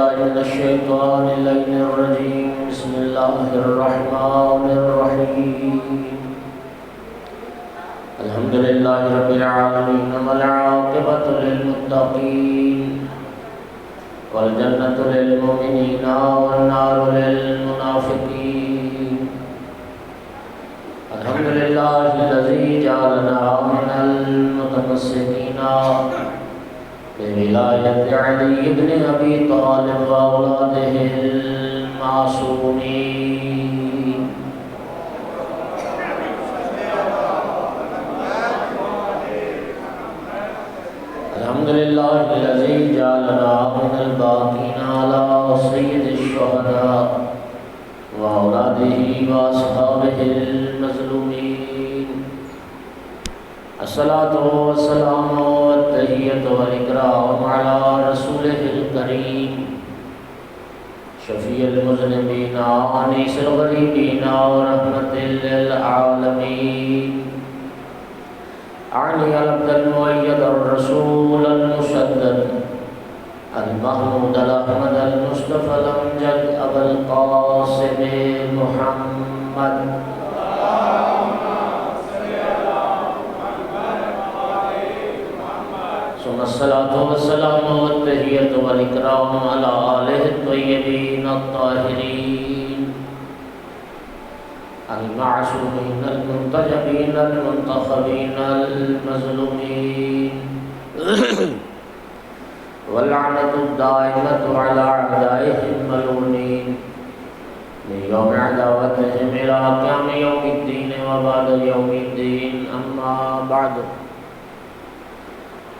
بالله من الشيطان اللعين الرجيم. بسم الله الرحمن الرحيم. الحمد لله رب العالمين والعاقبة للمتقين والجنة للمؤمنين والنار للمنافقين. الحمد لله الذي جعلنا من المتمسكين بولاية علي بن أبي طالب وأولاده المعصومين. الحمد لله الذي جعلنا من الباقين على سيد الشهداء وأولاده وأصحابه المظلومين. الصلاة والسلام والتحية والإكرام على رسوله الكريم شفيع المذنبين أنيس الغريبين ورحمة للعالمين. أعني العبد المؤيد الرسول المسدد المحمود الأحمد المصطفى الأمجد أبا القاسم محمد ثم الصلاة والسلام والتحية والإكرام على آله الطيبين الطاهرين المعصومين المنتجبين المنتخبين المظلومين. واللعنة الدائمة على أعدائهم الملعونين من يوم عداوتهم إلى قيام يوم الدين وبعد يوم الدين. أما بعد،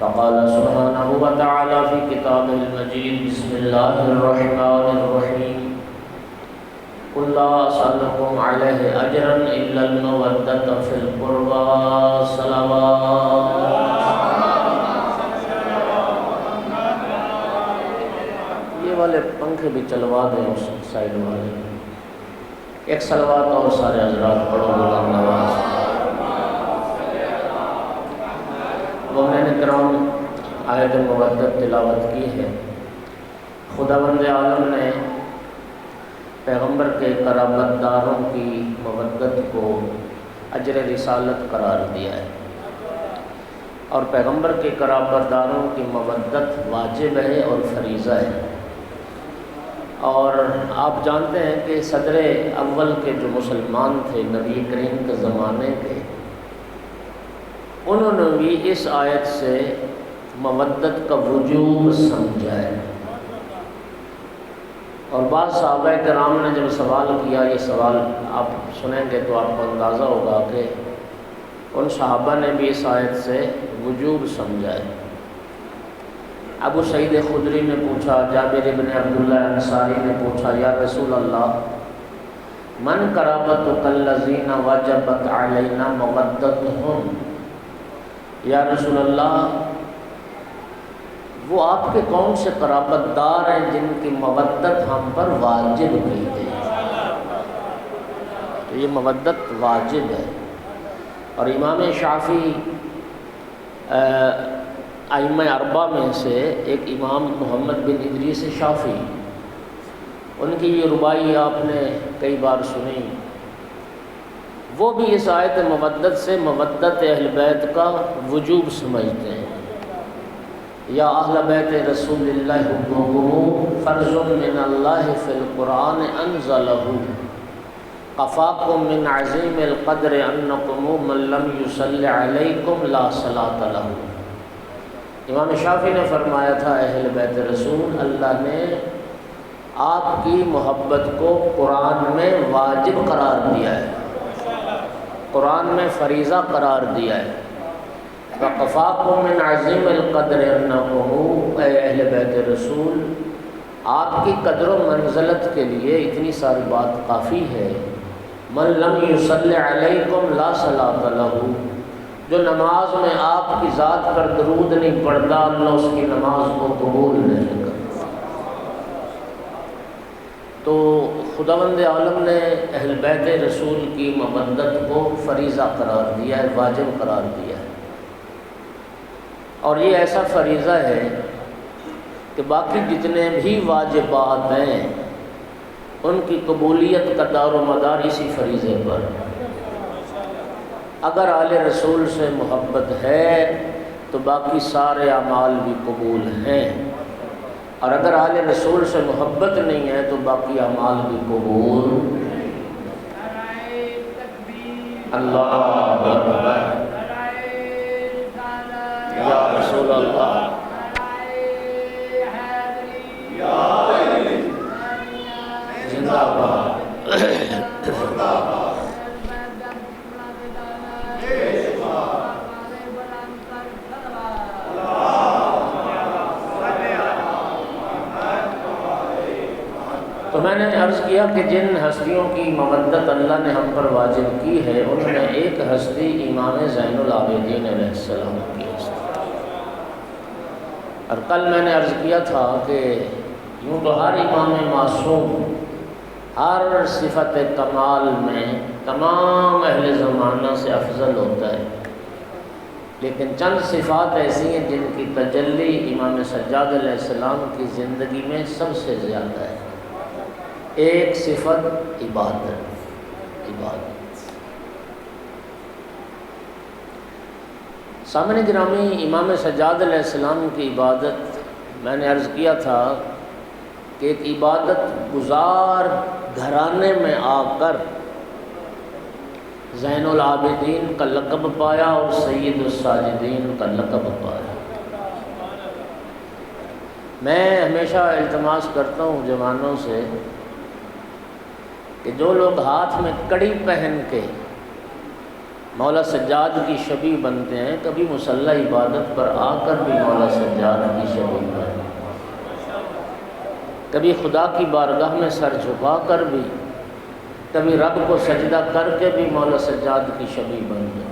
فقال سبحانه وتعالى في كتابه المجيد: بسم الله الرحمن الرحيم. قل لا أسألكم عليه أجرا إلا المودة في القربى صلوات. یہ والے پنکھے بھی چلوا دیں اس سائڈ والے. ایک صلوات اور سارے حضرات پڑھو غلام نواز. مومنین کرام، آیت مودت تلاوت کی ہے. خداوند عالم نے پیغمبر کے قرابت داروں کی مودت کو اجر رسالت قرار دیا ہے، اور پیغمبر کے قرابت داروں کی مودت واجب ہے اور فریضہ ہے. اور آپ جانتے ہیں کہ صدر اول کے جو مسلمان تھے نبی کریم کے زمانے کے، انہوں نے بھی اس آیت سے مودت کا وجوب سمجھا ہے. اور بعض صحابہ کرام نے جب سوال کیا، یہ سوال آپ سنیں گے تو آپ کو اندازہ ہوگا کہ ان صحابہ نے بھی اس آیت سے وجوب سمجھا ہے. ابو سعید خدری نے پوچھا، جابر بن عبداللہ انصاری نے پوچھا: یا رسول اللہ، من قرابتک الذین وجبت علینا مودتہم. یا رسول اللہ، وہ آپ کے کون سے قرابت دار ہیں جن کی مودت ہم پر واجب کی گئی؟ تو یہ مودت واجب ہے. اور امام شافعی ائمہ اربعہ میں سے ایک امام محمد بن ادریس شافعی، ان کی یہ ربائی آپ نے کئی بار سنی. وہ بھی اس آیت مودت سے مودت اہل بیت کا وجوب سمجھتے ہیں. یا اہل بیت رسول اللہ حبکم فرض من اللہ فی القرآن انزلہ قفاکم من عظیم القدر انکم من لم یصلی علیکم لا صلاۃ لہ. امام شافعی نے فرمایا تھا اہل بیت رسول، اللہ نے آپ کی محبت کو قرآن میں واجب قرار دیا ہے، قرآن میں فریضہ قرار دیا ہے. وَقَفَاكُم مِّنْ عَظِيمِ الْقَدْرِ أَنَّكُمْ، اے اہل بیت رسول، آپ کی قدر و منزلت کے لیے اتنی ساری بات کافی ہے. مَن لَّمْ يُصَلِّ عَلَيْكُمْ لَا صَلَاةَ لَهُ، جو نماز میں آپ کی ذات پر درود نہیں پڑھتا، اللہ اس کی نماز کو قبول نہیں کرتا. تو خداوند عالم نے اہل بیت رسول کی مودت کو فریضہ قرار دیا ہے، واجب قرار دیا ہے. اور یہ ایسا فریضہ ہے کہ باقی جتنے بھی واجبات ہیں ان کی قبولیت کا دار و مدار اسی فریضے پر۔ اگر آل رسول سے محبت ہے تو باقی سارے اعمال بھی قبول ہیں، اور اگر آل رسول سے محبت نہیں ہے تو باقی اعمال بھی قبول۔ اللہ اکبر، یا رسول اللہ، زندہ باد۔ تو میں نے عرض کیا کہ جن ہستیوں کی مودت اللہ نے ہم پر واجب کی ہے ان میں ایک ہستی امام زین العابدین علیہ السلام کی ہستی۔ اور کل میں نے عرض کیا تھا کہ یوں تو ہر امام معصوم ہر صفت کمال میں تمام اہل زمانہ سے افضل ہوتا ہے، لیکن چند صفات ایسی ہیں جن کی تجلی امام سجاد علیہ السلام کی زندگی میں سب سے زیادہ ہے۔ ایک صفت عبادت۔ سامعین گرامی، امام سجاد علیہ السلام کی عبادت میں نے عرض کیا تھا کہ ایک عبادت گزار گھرانے میں آ کر زین العابدین کا لقب پایا اور سید الساجدین کا لقب پایا۔ میں ہمیشہ التماس کرتا ہوں جوانوں سے کہ جو لوگ ہاتھ میں کڑی پہن کے مولا سجاد کی شبیہ بنتے ہیں، کبھی مصلی عبادت پر آ کر بھی مولا سجاد کی شبیہ بنیں، کبھی خدا کی بارگاہ میں سر جھکا کر بھی، کبھی رب کو سجدہ کر کے بھی مولا سجاد کی شبیہ بن جائے۔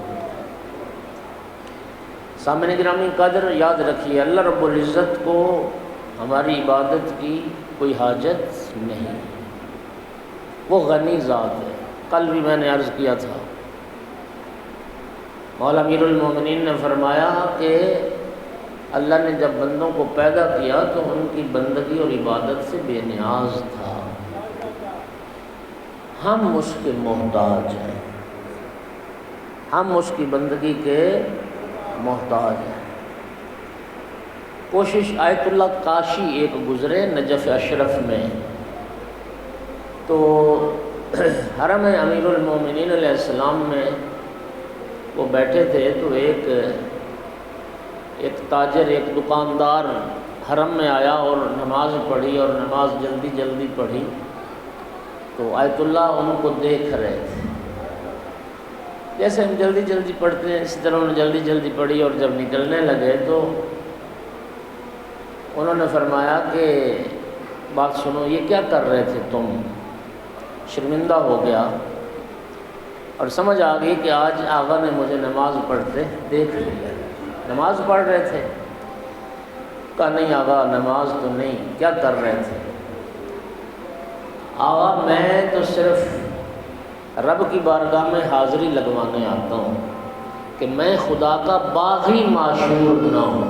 سامعین گرامی قدر یاد رکھیے، اللہ رب العزت کو ہماری عبادت کی کوئی حاجت نہیں، وہ غنی ذات ہے۔ کل بھی میں نے عرض کیا تھا، مولا امیر المومنین نے فرمایا کہ اللہ نے جب بندوں کو پیدا کیا تو ان کی بندگی اور عبادت سے بے نیاز تھا، ہم اس کے محتاج ہیں، ہم اس کی بندگی کے محتاج ہیں۔ کوشش آیت اللہ کاشی ایک گزرے نجف اشرف میں، تو حرم امیر المومنین علیہ السلام میں وہ بیٹھے تھے، تو ایک تاجر، ایک دکاندار حرم میں آیا اور نماز پڑھی، اور نماز جلدی جلدی پڑھی، تو آیت اللہ ان کو دیکھ رہے تھے، جیسے ہم جلدی جلدی پڑھتے ہیں اسی طرح انہوں نے جلدی جلدی پڑھی، اور جب نکلنے لگے تو انہوں نے فرمایا کہ بات سنو، یہ کیا کر رہے تھے تم؟ شرمندہ ہو گیا اور سمجھ آ گئی کہ آج آقا نے مجھے نماز پڑھتے دیکھ لیا۔ نماز پڑھ رہے تھے؟ کہا نہیں آقا، نماز تو نہیں، کیا کر رہے تھے؟ آقا میں تو صرف رب کی بارگاہ میں حاضری لگوانے آتا ہوں کہ میں خدا کا باغی معشوق نہ ہوں،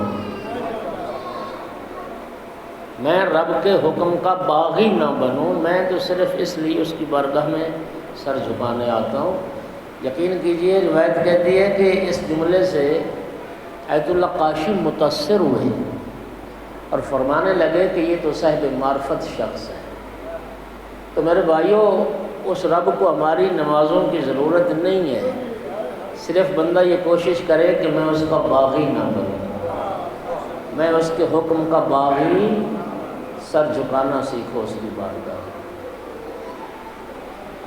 میں رب کے حکم کا باغی نہ بنوں، میں تو صرف اس لیے اس کی بارگاہ میں سر جھکانے آتا ہوں۔ یقین کیجئے روایت کہتی ہے کہ اس جملے سے آیت اللہ کاشی متاثر ہوئے اور فرمانے لگے کہ یہ تو صاحب معرفت شخص ہے۔ تو میرے بھائیوں، اس رب کو ہماری نمازوں کی ضرورت نہیں ہے، صرف بندہ یہ کوشش کرے کہ میں اس کا باغی نہ بنوں، میں اس کے حکم کا باغی، سر جھکانا سیکھو اس کی بارگاہ۔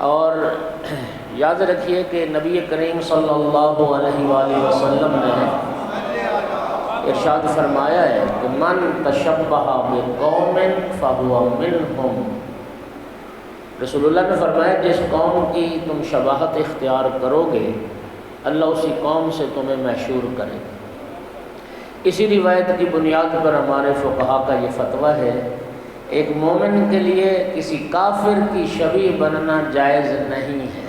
اور یاد رکھیے کہ نبی کریم صلی اللہ علیہ وآلہ وسلم نے ارشاد فرمایا ہے کہ من تشبہ بقوم فہو منہم۔ رسول اللہ نے فرمایا جس قوم کی تم شباہت اختیار کرو گے اللہ اسی قوم سے تمہیں محشور کرے گا۔ اسی روایت کی بنیاد پر ہمارے فقہا کا یہ فتویٰ ہے، ایک مومن کے لیے کسی کافر کی شبیہ بننا جائز نہیں ہے،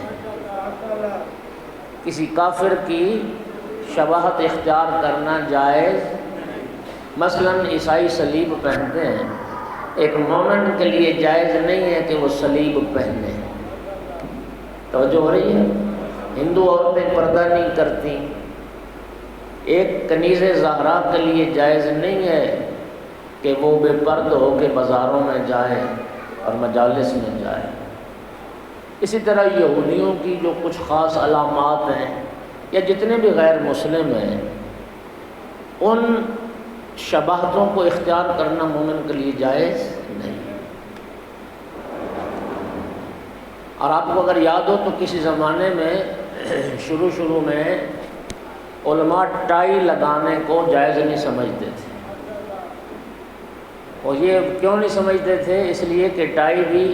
کسی کافر کی شباہت اختیار کرنا جائز مثلاً عیسائی صلیب پہنتے ہیں، ایک مومن کے لیے جائز نہیں ہے کہ وہ صلیب پہنے۔ توجہ ہو رہی ہے؟ ہندو عورتیں پردہ نہیں کرتی، ایک کنیز زہرا کے لیے جائز نہیں ہے کہ وہ بے پرد ہو کے بازاروں میں جائے اور مجالس میں جائے۔ اسی طرح یہودیوں کی جو کچھ خاص علامات ہیں یا جتنے بھی غیر مسلم ہیں، ان شباہتوں کو اختیار کرنا مومن کے لیے جائز نہیں۔ اور آپ کو اگر یاد ہو تو کسی زمانے میں شروع میں علماء ٹائی لگانے کو جائز نہیں سمجھتے تھے، اور یہ کیوں نہیں سمجھتے تھے؟ اس لیے کہ ٹائی بھی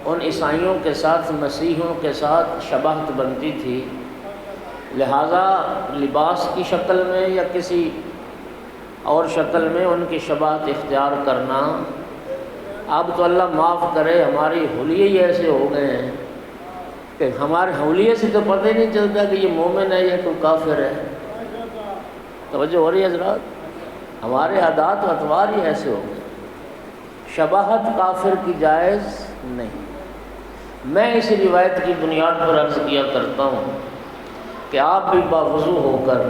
ان عیسائیوں کے ساتھ، مسیحیوں کے ساتھ شباہت بنتی تھی، لہٰذا لباس کی شکل میں یا کسی اور شکل میں ان کی شباہت اختیار کرنا۔ اب تو اللہ معاف کرے، ہماری حلیے ہی ایسے ہو گئے ہیں کہ ہمارے حلیے سے تو پتہ ہی نہیں چلتا کہ یہ مومن ہے یا کوئی کافر ہے۔ توجہ ہو رہی ہے حضرات؟ ہمارے عادات و اطوار ہی ایسے ہو گئے۔ شباہت کافر کی جائز نہیں۔ میں اس روایت کی بنیاد پر عرض کیا کرتا ہوں کہ آپ بھی باوضو ہو کر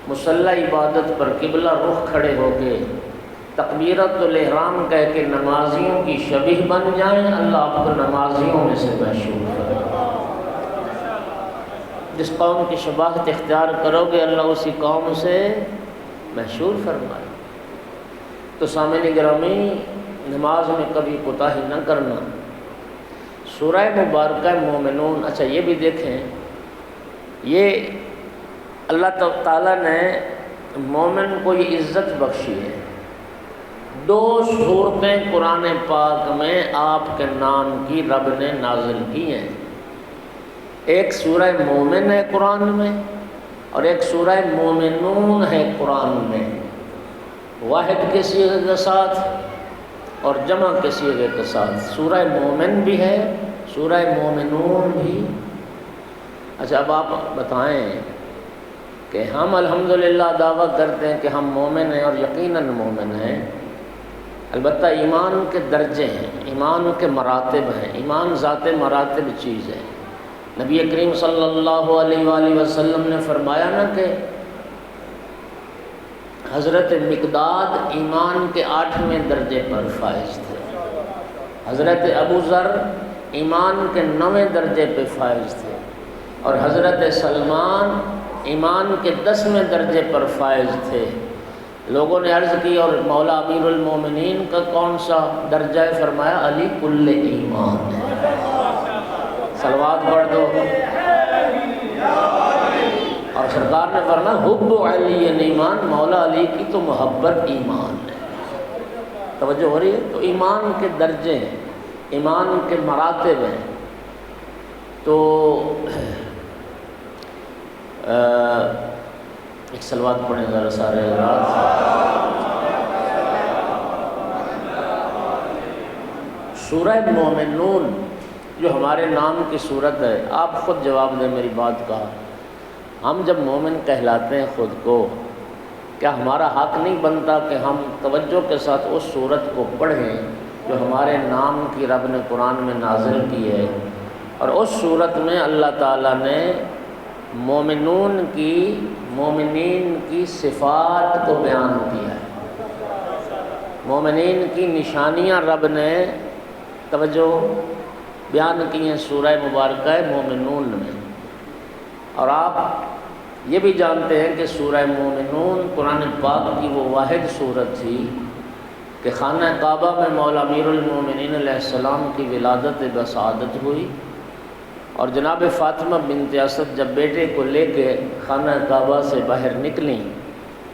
مصلی عبادت پر قبلہ رخ کھڑے ہو کے تکبیرۃ الاحرام کہہ کے نمازیوں کی شبیہ بن جائیں، اللہ آپ کو نمازیوں میں سے محشور کرے۔ جس قوم کی شباہت اختیار کرو گے اللہ اسی قوم سے محشور فرمائے۔ تو سامعین گرامی، نماز میں کبھی کوتاہی نہ کرنا۔ سورہ مبارکہ مومنون، اچھا یہ بھی دیکھیں، یہ اللہ تعالیٰ نے مومن کو یہ عزت بخشی ہے۔ 2 صورتیں قرآن پاک میں آپ کے نام کی رب نے نازل کی ہیں، ایک سورہ مومن ہے قرآن میں اور ایک سورہ مومنون ہے قرآن میں، واحد کے صیغے کے ساتھ اور جمع کے صیغے کے ساتھ۔ سورہ مومن بھی ہے، سورہ مومنون بھی۔ اچھا اب آپ بتائیں کہ ہم الحمدللہ دعویٰ کرتے ہیں کہ ہم مومن ہیں اور یقیناً مومن ہیں، البتہ ایمان کے درجے ہیں، ایمان کے مراتب ہیں، ایمان ذات مراتب چیز ہے۔ نبی کریم صلی اللہ علیہ وآلہ وسلم نے فرمایا نا کہ حضرت مقداد ایمان کے 8ویں درجے پر فائز تھے، حضرت ابو ذر ایمان کے 9ویں درجے پہ فائز تھے، اور حضرت سلمان ایمان کے 10ویں درجے پر فائز تھے۔ لوگوں نے عرض کی اور مولا امیر المومنین کا کون سا درجہ ہے؟ فرمایا علی کل ایمان ہے۔ صلوات پڑھ دو۔ اور سرکار نے فرمایا حب علی ایمان، مولا علی کی تو محبت ایمان ہے۔ توجہ ہو رہی ہے؟ تو ایمان کے درجے ہیں، ایمان کے مراتب ہیں۔ تو ایک صلوات پڑھیں ذرا سارے حضرات۔ سورہ مومنون جو ہمارے نام کی صورت ہے، آپ خود جواب دیں میری بات کا، ہم جب مومن کہلاتے ہیں خود کو، کیا ہمارا حق نہیں بنتا کہ ہم توجہ کے ساتھ اس صورت کو پڑھیں جو ہمارے نام کی رب نے قرآن میں نازل کی ہے؟ اور اس صورت میں اللہ تعالیٰ نے مومنون کی، مومنین کی صفات کو بیان کیا ہے، مومنین کی نشانیاں رب نے توجہ بیان کی ہیں سورہ مبارکہ مومنون میں۔ اور آپ یہ بھی جانتے ہیں کہ سورہ مومنون قرآن پاک کی وہ واحد صورت تھی کہ خانہ کعبہ میں مولا امیر المومنین علیہ السلام کی ولادت بسعادت ہوئی، اور جناب فاطمہ بنت اسد جب بیٹے کو لے کے خانہ کعبہ سے باہر نکلیں،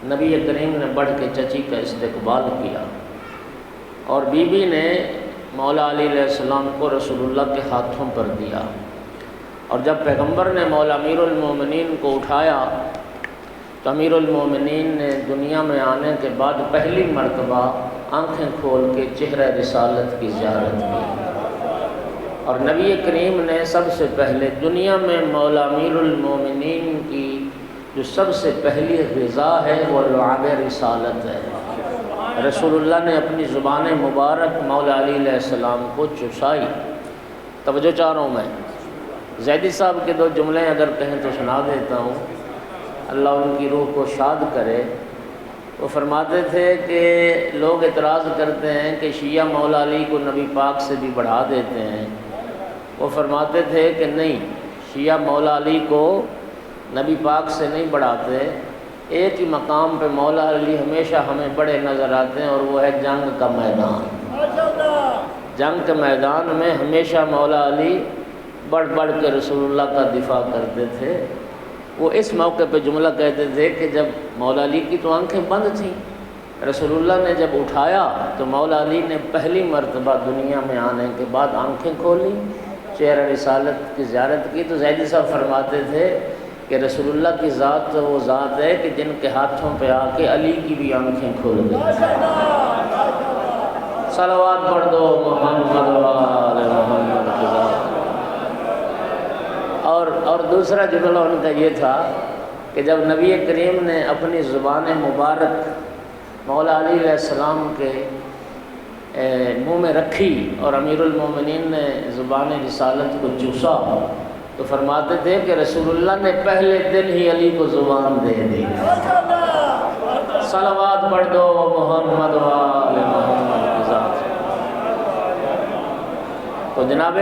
نبی کریم نے بڑھ کے چچی کا استقبال کیا، اور بی بی نے مولا علی علیہ السلام کو رسول اللہ کے ہاتھوں پر دیا، اور جب پیغمبر نے مولا امیر المومنین کو اٹھایا تو امیر المومنین نے دنیا میں آنے کے بعد پہلی مرتبہ آنکھیں کھول کے چہرہ رسالت کی زیارت کی، اور نبی کریم نے سب سے پہلے دنیا میں مولا امیر المومنین کی جو سب سے پہلی غذا ہے وہ لعاب رسالت ہے۔ رسول اللہ نے اپنی زبان مبارک مولا علی علیہ السلام کو چسائی۔ توجہ چاہ رہا ہوں میں، زیدی صاحب کے 2 جملے اگر کہیں تو سنا دیتا ہوں، اللہ ان کی روح کو شاد کرے۔ وہ فرماتے تھے کہ لوگ اعتراض کرتے ہیں کہ شیعہ مولا علی کو نبی پاک سے بھی بڑھا دیتے ہیں۔ وہ فرماتے تھے کہ نہیں، شیعہ مولا علی کو نبی پاک سے نہیں بڑھاتے، ایک ہی مقام پہ مولا علی ہمیشہ ہمیں بڑے نظر آتے ہیں، اور وہ ہے جنگ کا میدان۔ جنگ کے میدان میں ہمیشہ مولا علی بڑھ بڑھ کے رسول اللہ کا دفاع کرتے تھے۔ وہ اس موقع پہ جملہ کہتے تھے کہ جب مولا علی کی تو آنکھیں بند تھیں، رسول اللہ نے جب اٹھایا تو مولا علی نے پہلی مرتبہ دنیا میں آنے کے بعد آنکھیں کھولی، چہرہ رسالت کی زیارت کی۔ تو زیدی صاحب فرماتے تھے کہ رسول اللہ کی ذات تو وہ ذات ہے کہ جن کے ہاتھوں پہ آ کے علی کی بھی آنکھیں کھول گئی۔ صلوات پڑھ دو محمد وآل محمد کی ذات۔ اور دوسرا جملہ ان کا یہ تھا کہ جب نبی کریم نے اپنی زبان مبارک مولا علی علیہ السلام کے منہ میں رکھی اور امیر المومنین نے زبان رسالت کو چوسا، تو فرماتے تھے کہ رسول اللہ نے پہلے دن ہی علی کو زبان دے دی۔ صلوات پڑھ دو محمد وآل محمد کی ذات۔ تو جناب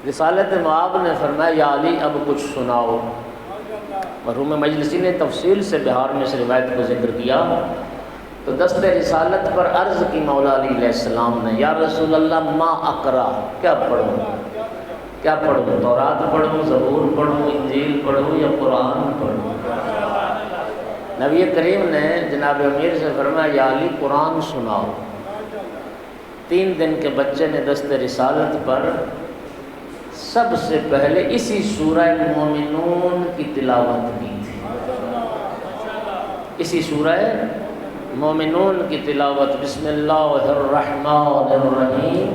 رسالت معاب نے فرمایا یا علی اب کچھ سناؤ۔ مرحوم مجلسی نے تفصیل سے بہار میں اس روایت کو ذکر کیا۔ تو دست رسالت پر عرض کی مولا علی علیہ السلام نے، یا رسول اللہ ما اقرا، کیا پڑھوں؟ کیا پڑھوں؟ تورات پڑھوں، زبور پڑھوں، انجیل پڑھوں یا قرآن پڑھوں؟ نبی کریم نے جناب امیر سے فرمایا یا علی قرآن سناؤ۔ 3 دن کے بچے نے دست رسالت پر سب سے پہلے اسی سورہ مومنون کی تلاوت کی تھی، اسی سورہ مومنون کی تلاوت۔ بسم اللہ الرحمن الرحیم،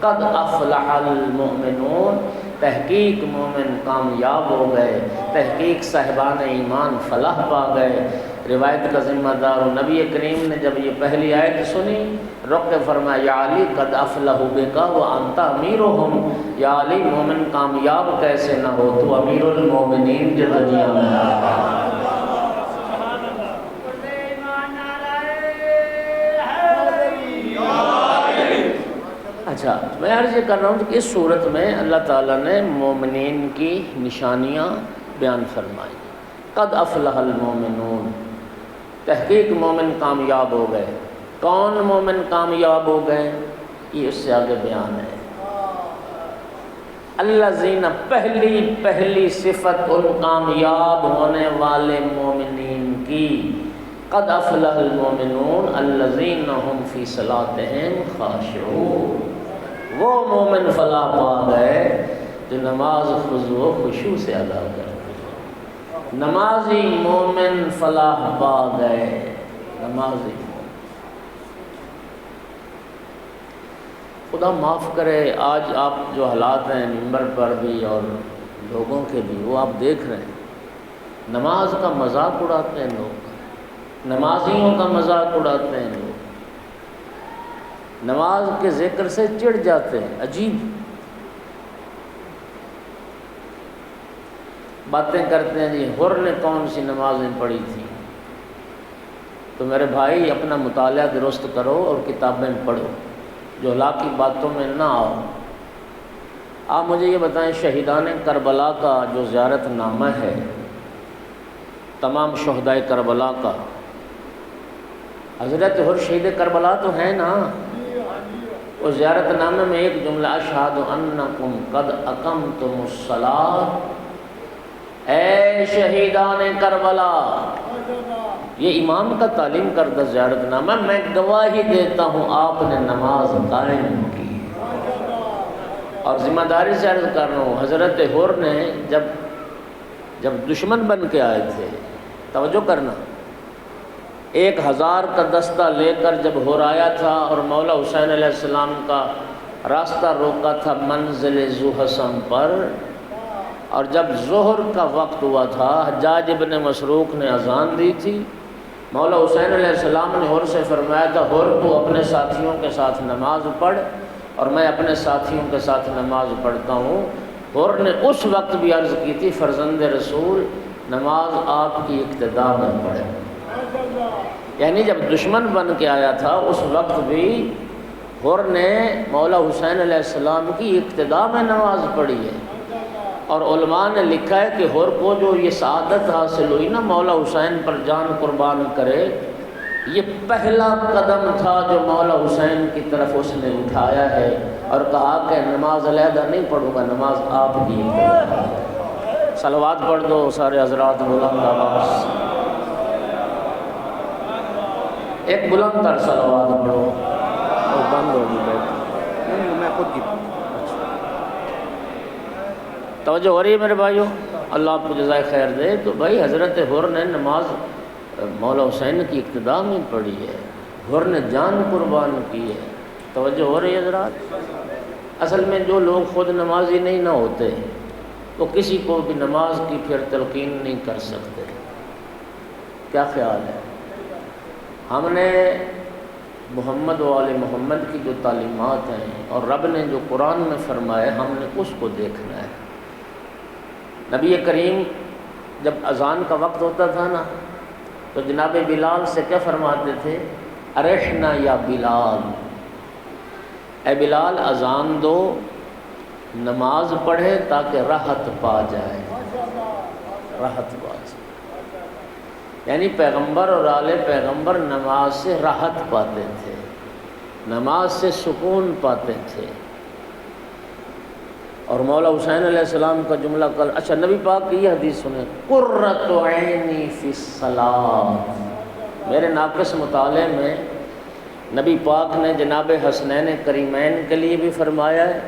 قد افلح المؤمنون، تحقیق مومن کامیاب ہو گئے، تحقیق صاحبان ایمان فلاح پا گئے۔ روایت کا ذمہ دار نبی کریم نے جب یہ پہلی آیت سنی، رک کے فرمایا یا علی قد افلحوا بک وانت امیرہم، یا علی مومن کامیاب کیسے نہ ہو، تو امیر المومنین جو دنیا میں آیا۔ اچھا، میں عرض یہ کر رہا ہوں کہ اس صورت میں اللہ تعالیٰ نے مومنین کی نشانیاں بیان فرمائی۔ قد افلح المومنون، تحقیق مومن کامیاب ہو گئے۔ کون مومن کامیاب ہو گئے؟ یہ اس سے آگے بیان ہے۔ الذین، پہلی صفت ان کامیاب ہونے والے مومنین کی، قد افلح المومنون الذین هم فی صلاتہم خاشعون، وہ مومن فلاح پا گئے جو نماز خضوع و خشوع سے ادا کرتے ہیں۔ نمازی مومن فلاح پا گئے، نمازی مومن۔ خدا معاف کرے، آج آپ جو حالات ہیں منبر پر بھی اور لوگوں کے بھی، وہ آپ دیکھ رہے ہیں، نماز کا مذاق اڑاتے ہیں لوگ، نمازیوں کا مذاق اڑاتے ہیں لوگ، نماز کے ذکر سے چڑ جاتے ہیں، عجیب باتیں کرتے ہیں۔ جی حر نے کون سی نمازیں پڑھی تھیں؟ تو میرے بھائی اپنا مطالعہ درست کرو اور کتابیں پڑھو، جو ہلاکی باتوں میں نہ آؤ۔ آپ مجھے یہ بتائیں، شہیدان کربلا کا جو زیارت نامہ ہے تمام شہدائے کربلا کا، حضرت حر شہید کربلا تو ہے نا؟ اس زیارت نامے میں ایک جملہ اشہد انکم قد اقمتم الصلاۃ، اے شہیدان کربلا، یہ امام کا تعلیم کردہ زیارت نامہ، میں گواہی دیتا ہوں آپ نے نماز قائم کی۔ اور ذمہ داری سے عرض کر رہا ہوں، حضرت حر نے جب دشمن بن کے آئے تھے، توجہ کرنا، 1000 کا دستہ لے کر جب حر آیا تھا اور مولا حسین علیہ السلام کا راستہ روکا تھا منزل ذو حسن پر، اور جب ظہر کا وقت ہوا تھا، حجاج ابن مسروق نے اذان دی تھی، مولا حسین علیہ السلام نے حر سے فرمایا تھا، حر تو اپنے ساتھیوں کے ساتھ نماز پڑھ اور میں اپنے ساتھیوں کے ساتھ نماز پڑھتا ہوں۔ حر نے اس وقت بھی عرض کی تھی فرزند رسول نماز آپ کی اقتداء میں پڑھے، یعنی جب دشمن بن کے آیا تھا اس وقت بھی حر نے مولا حسین علیہ السلام کی اقتداء میں نماز پڑھی ہے۔ اور علماء نے لکھا ہے کہ حر کو جو یہ سعادت حاصل ہوئی نا مولا حسین پر جان قربان کرے، یہ پہلا قدم تھا جو مولا حسین کی طرف اس نے اٹھایا ہے اور کہا کہ نماز علیحدہ نہیں پڑھوں گا، نماز آپ کی اقتداء۔ صلوات پڑھ دو سارے حضرات بلند آواز، ایک بلند تر صلوات پڑھو، اور بند ہوگی بیٹھ میں خود کی توجہ ہو رہی ہے میرے بھائیوں، اللہ آپ کو جزائے خیر دے۔ تو بھائی حضرت حر نے نماز مولا حسین کی اقتداء میں پڑھی ہے، حر نے جان قربان کی ہے۔ توجہ ہو رہی ہے حضرات؟ اصل میں جو لوگ خود نمازی نہیں نہ ہوتے وہ کسی کو بھی نماز کی پھر تلقین نہیں کر سکتے۔ کیا خیال ہے؟ ہم نے محمد و آل محمد کی جو تعلیمات ہیں اور رب نے جو قرآن میں فرمایا ہم نے اس کو دیکھنا ہے۔ نبی کریم جب اذان کا وقت ہوتا تھا نا تو جناب بلال سے کیا فرماتے تھے؟ ارحنا یا بلال، اے بلال اذان دو، نماز پڑھے تاکہ راحت پا جائے، راحت پا جائے۔ یعنی پیغمبر اور آل پیغمبر نماز سے راحت پاتے تھے، نماز سے سکون پاتے تھے۔ اور مولا حسین علیہ السلام کا جملہ کل اچھا نبی پاک کی یہ حدیث سنیں، قرۃ عینی فی الصلاۃ۔ میرے ناقص مطالعے میں نبی پاک نے جناب حسنین کریمین کے لیے بھی فرمایا ہے،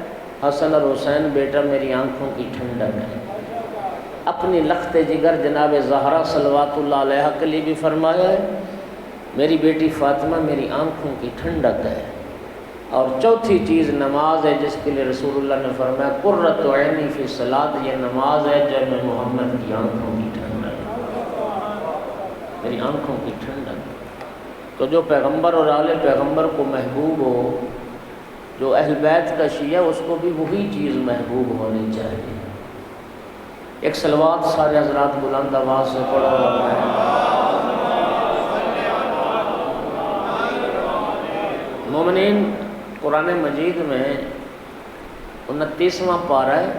حسن اور حسین بیٹا میری آنکھوں کی ٹھنڈک ہے۔ اپنی لخت جگر جناب زہرا صلوات اللہ علیہ کے لیے بھی فرمایا ہے، میری بیٹی فاطمہ میری آنکھوں کی ٹھنڈک ہے۔ اور چوتھی چیز نماز ہے جس کے لیے رسول اللہ نے فرمایا قرۃ عینی فی الصلاۃ، یہ نماز ہے جب میں محمد کی آنکھوں کی ٹھنڈک، میری آنکھوں کی ٹھنڈک۔ تو جو پیغمبر اور آل پیغمبر کو محبوب ہو، جو اہل بیت کا شیعہ اس کو بھی وہی چیز محبوب ہونی چاہیے۔ ایک صلوات سارے حضرات بلند آواز سے پڑھو۔ مومنین، قرآن مجید میں 29واں پارہ ہے،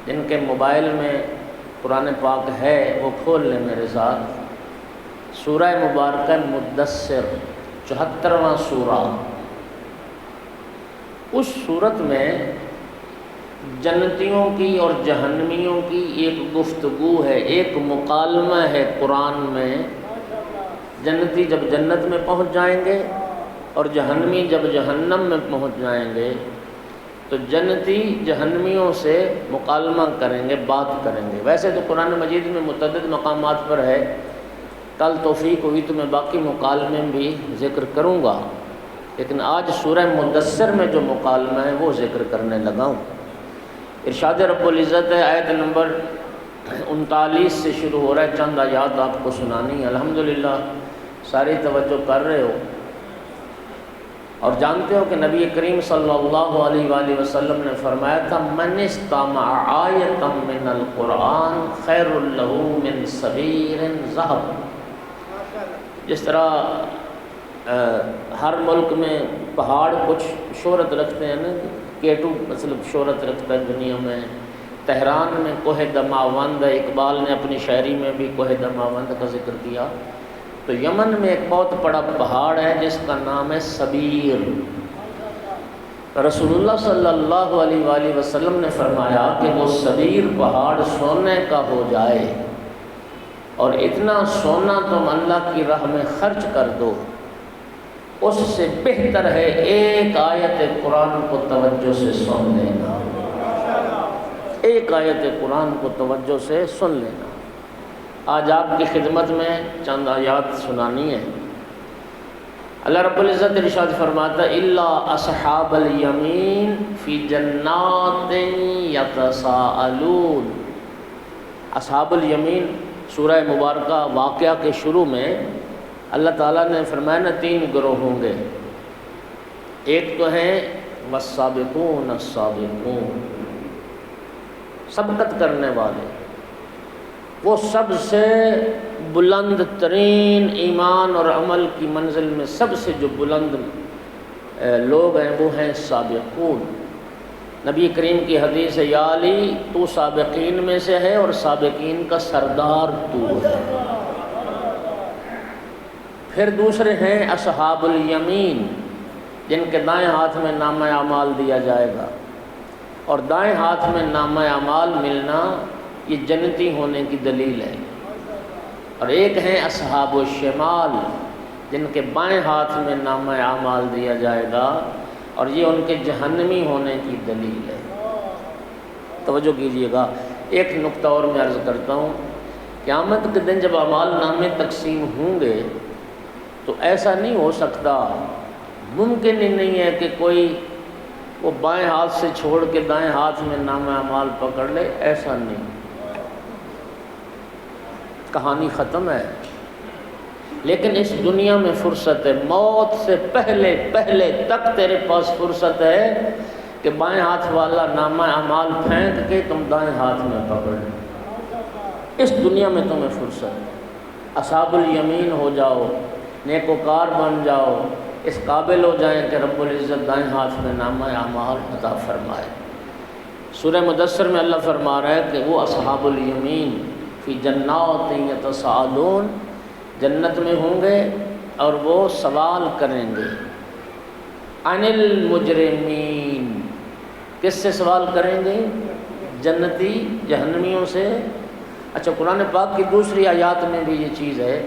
جن کے موبائل میں قرآن پاک ہے وہ کھول لیں میرے ساتھ۔ سورہ مبارکہ مدثر 74واں سورہ۔ اس صورت میں جنتیوں کی اور جہنمیوں کی ایک گفتگو ہے، ایک مکالمہ ہے قرآن میں۔ جنتی جب جنت میں پہنچ جائیں گے اور جہنمی جب جہنم میں پہنچ جائیں گے تو جنتی جہنمیوں سے مکالمہ کریں گے، بات کریں گے۔ ویسے تو قرآن مجید میں متعدد مقامات پر ہے، کل توفیق ہوئی تو میں باقی مکالمے بھی ذکر کروں گا، لیکن آج سورہ مدثر میں جو مکالمہ ہے وہ ذکر کرنے لگا ہوں۔ ارشاد رب العزت ہے، آیت نمبر 39 سے شروع ہو رہا ہے، چند آیات آپ کو سنانی ہے۔ الحمدللہ ساری توجہ کر رہے ہو اور جانتے ہو کہ نبی کریم صلی اللہ علیہ وآلہ وسلم نے فرمایا تھا من استمع آیۃ من القرآن خیر لہ من صغیر ذہب۔ جس طرح ہر ملک میں پہاڑ کچھ شہرت رکھتے ہیں نا، کیٹو مطلب شہرت رکھتا ہے دنیا میں، تہران میں کوہ دماوند ہے، اقبال نے اپنی شاعری میں بھی کوہ دماوند کا ذکر کیا۔ تو یمن میں ایک بہت بڑا پہاڑ ہے جس کا نام ہے سبیر۔ رسول اللہ صلی اللہ علیہ وآلہ وسلم نے فرمایا کہ وہ سبیر پہاڑ سونے کا ہو جائے اور اتنا سونا تم اللہ کی راہ میں خرچ کر دو، اس سے بہتر ہے ایک آیت قرآن کو توجہ سے سن لینا، ایک آیت قرآن کو توجہ سے سن لینا۔ آج آپ کی خدمت میں چند آیات سنانی ہے۔ اللہ رب العزت ارشاد فرماتا ہے الا اصحاب الیمین فی جنات یتساءلون۔ اصحاب الیمین سورہ مبارکہ واقعہ کے شروع میں اللہ تعالیٰ نے فرمایا نا 3 گروہ ہوں گے. ایک تو ہیں والسابقون السابقون، سبقت کرنے والے، وہ سب سے بلند ترین ایمان اور عمل کی منزل میں سب سے جو بلند لوگ ہیں وہ ہیں سابقون. نبی کریم کی حدیث ہے، یا علی تو سابقین میں سے ہے اور سابقین کا سردار تو ہے. پھر دوسرے ہیں اصحاب الیمین، جن کے دائیں ہاتھ میں نامہ اعمال دیا جائے گا، اور دائیں ہاتھ میں نامہ اعمال ملنا یہ جنتی ہونے کی دلیل ہے. اور ایک ہیں اصحاب الشمال، جن کے بائیں ہاتھ میں نامہ اعمال دیا جائے گا، اور یہ ان کے جہنمی ہونے کی دلیل ہے. توجہ کیجیے گا. ایک نقطہ اور میں عرض کرتا ہوں، قیامت کے دن جب اعمال نامے تقسیم ہوں گے تو ایسا نہیں ہو سکتا، ممکن ہی نہیں ہے کہ کوئی وہ بائیں ہاتھ سے چھوڑ کے دائیں ہاتھ میں نامہ اعمال پکڑ لے. ایسا نہیں، کہانی ختم ہے. لیکن اس دنیا میں فرصت ہے، موت سے پہلے تک تیرے پاس فرصت ہے کہ بائیں ہاتھ والا نامہ اعمال پھینک کے تم دائیں ہاتھ میں پکڑ لو. اس دنیا میں تمہیں فرصت ہے. اصحاب الیمین ہو جاؤ، نیکوکار بن جاؤ، اس قابل ہو جائیں کہ رب العزت دائیں ہاتھ میں نامہ اعمال عطا فرمائے. سورہ مدثر میں اللہ فرما رہا ہے کہ وہ اصحاب الیمین فی جنات یتساءلون، جنت میں ہوں گے اور وہ سوال کریں گے. عن المجرمین، کس سے سوال کریں گے؟ جنتی جہنمیوں سے. اچھا، قرآن پاک کی دوسری آیات میں بھی یہ چیز ہے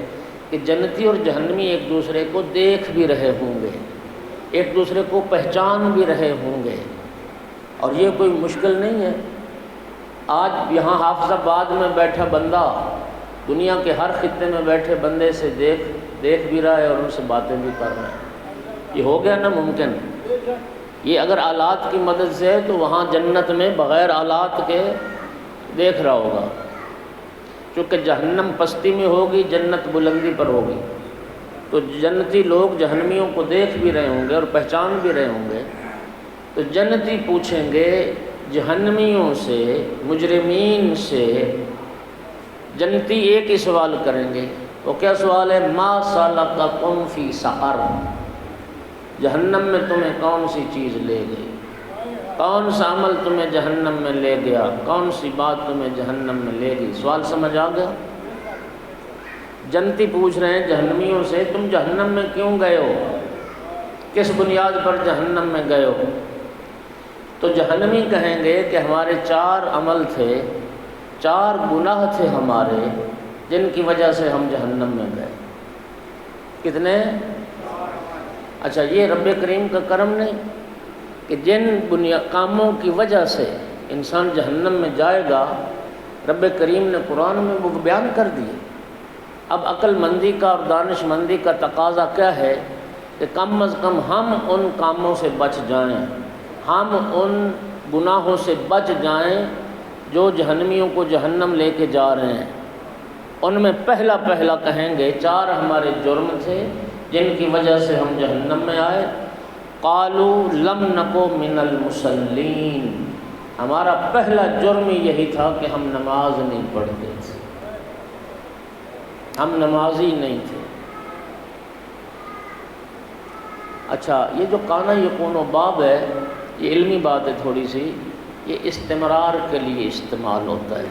کہ جنتی اور جہنمی ایک دوسرے کو دیکھ بھی رہے ہوں گے، ایک دوسرے کو پہچان بھی رہے ہوں گے. اور یہ کوئی مشکل نہیں ہے. آج یہاں حافظ آباد میں بیٹھا بندہ دنیا کے ہر خطے میں بیٹھے بندے سے دیکھ بھی رہا ہے اور ان سے باتیں بھی کر رہا ہے. یہ ہو گیا نا ممکن. یہ اگر آلات کی مدد سے ہے تو وہاں جنت میں بغیر آلات کے دیکھ رہا ہوگا. چونکہ جہنم پستی میں ہوگی، جنت بلندی پر ہوگی، تو جنتی لوگ جہنمیوں کو دیکھ بھی رہے ہوں گے اور پہچان بھی رہے ہوں گے. تو جنتی پوچھیں گے جہنمیوں سے، مجرمین سے. جنتی ایک ہی سوال کریں گے. وہ کیا سوال ہے؟ ما سلککم فی سقر، جہنم میں تمہیں کون سی چیز لے گئی، کون سا عمل تمہیں جہنم میں لے گیا، کون سی بات تمہیں جہنم میں لے گئی. سوال سمجھ آ گیا؟ جنتی پوچھ رہے ہیں جہنمیوں سے تم جہنم میں کیوں گئے ہو، کس بنیاد پر جہنم میں گئے ہو. تو جہنمی کہیں گے کہ ہمارے 4 عمل تھے، 4 گناہ تھے ہمارے، جن کی وجہ سے ہم جہنم میں گئے. کتنے؟ اچھا، یہ رب کریم کا کرم نہیں کہ جن کاموں کی وجہ سے انسان جہنم میں جائے گا رب کریم نے قرآن میں وہ بیان کر دیے. اب عقل مندی کا اور دانش مندی کا تقاضا کیا ہے کہ کم از کم ہم ان کاموں سے بچ جائیں، ہم ان گناہوں سے بچ جائیں جو جہنمیوں کو جہنم لے کے جا رہے ہیں. ان میں پہلا کہیں گے 4 ہمارے جرم تھے جن کی وجہ سے ہم جہنم میں آئے. قالوا لم نکو من المصلین، ہمارا پہلا جرم یہی تھا کہ ہم نماز نہیں پڑھتے تھے، ہم نمازی نہیں تھے. اچھا، یہ جو کانا یکون و باب ہے یہ علمی بات ہے تھوڑی سی، یہ استمرار کے لیے استعمال ہوتا ہے.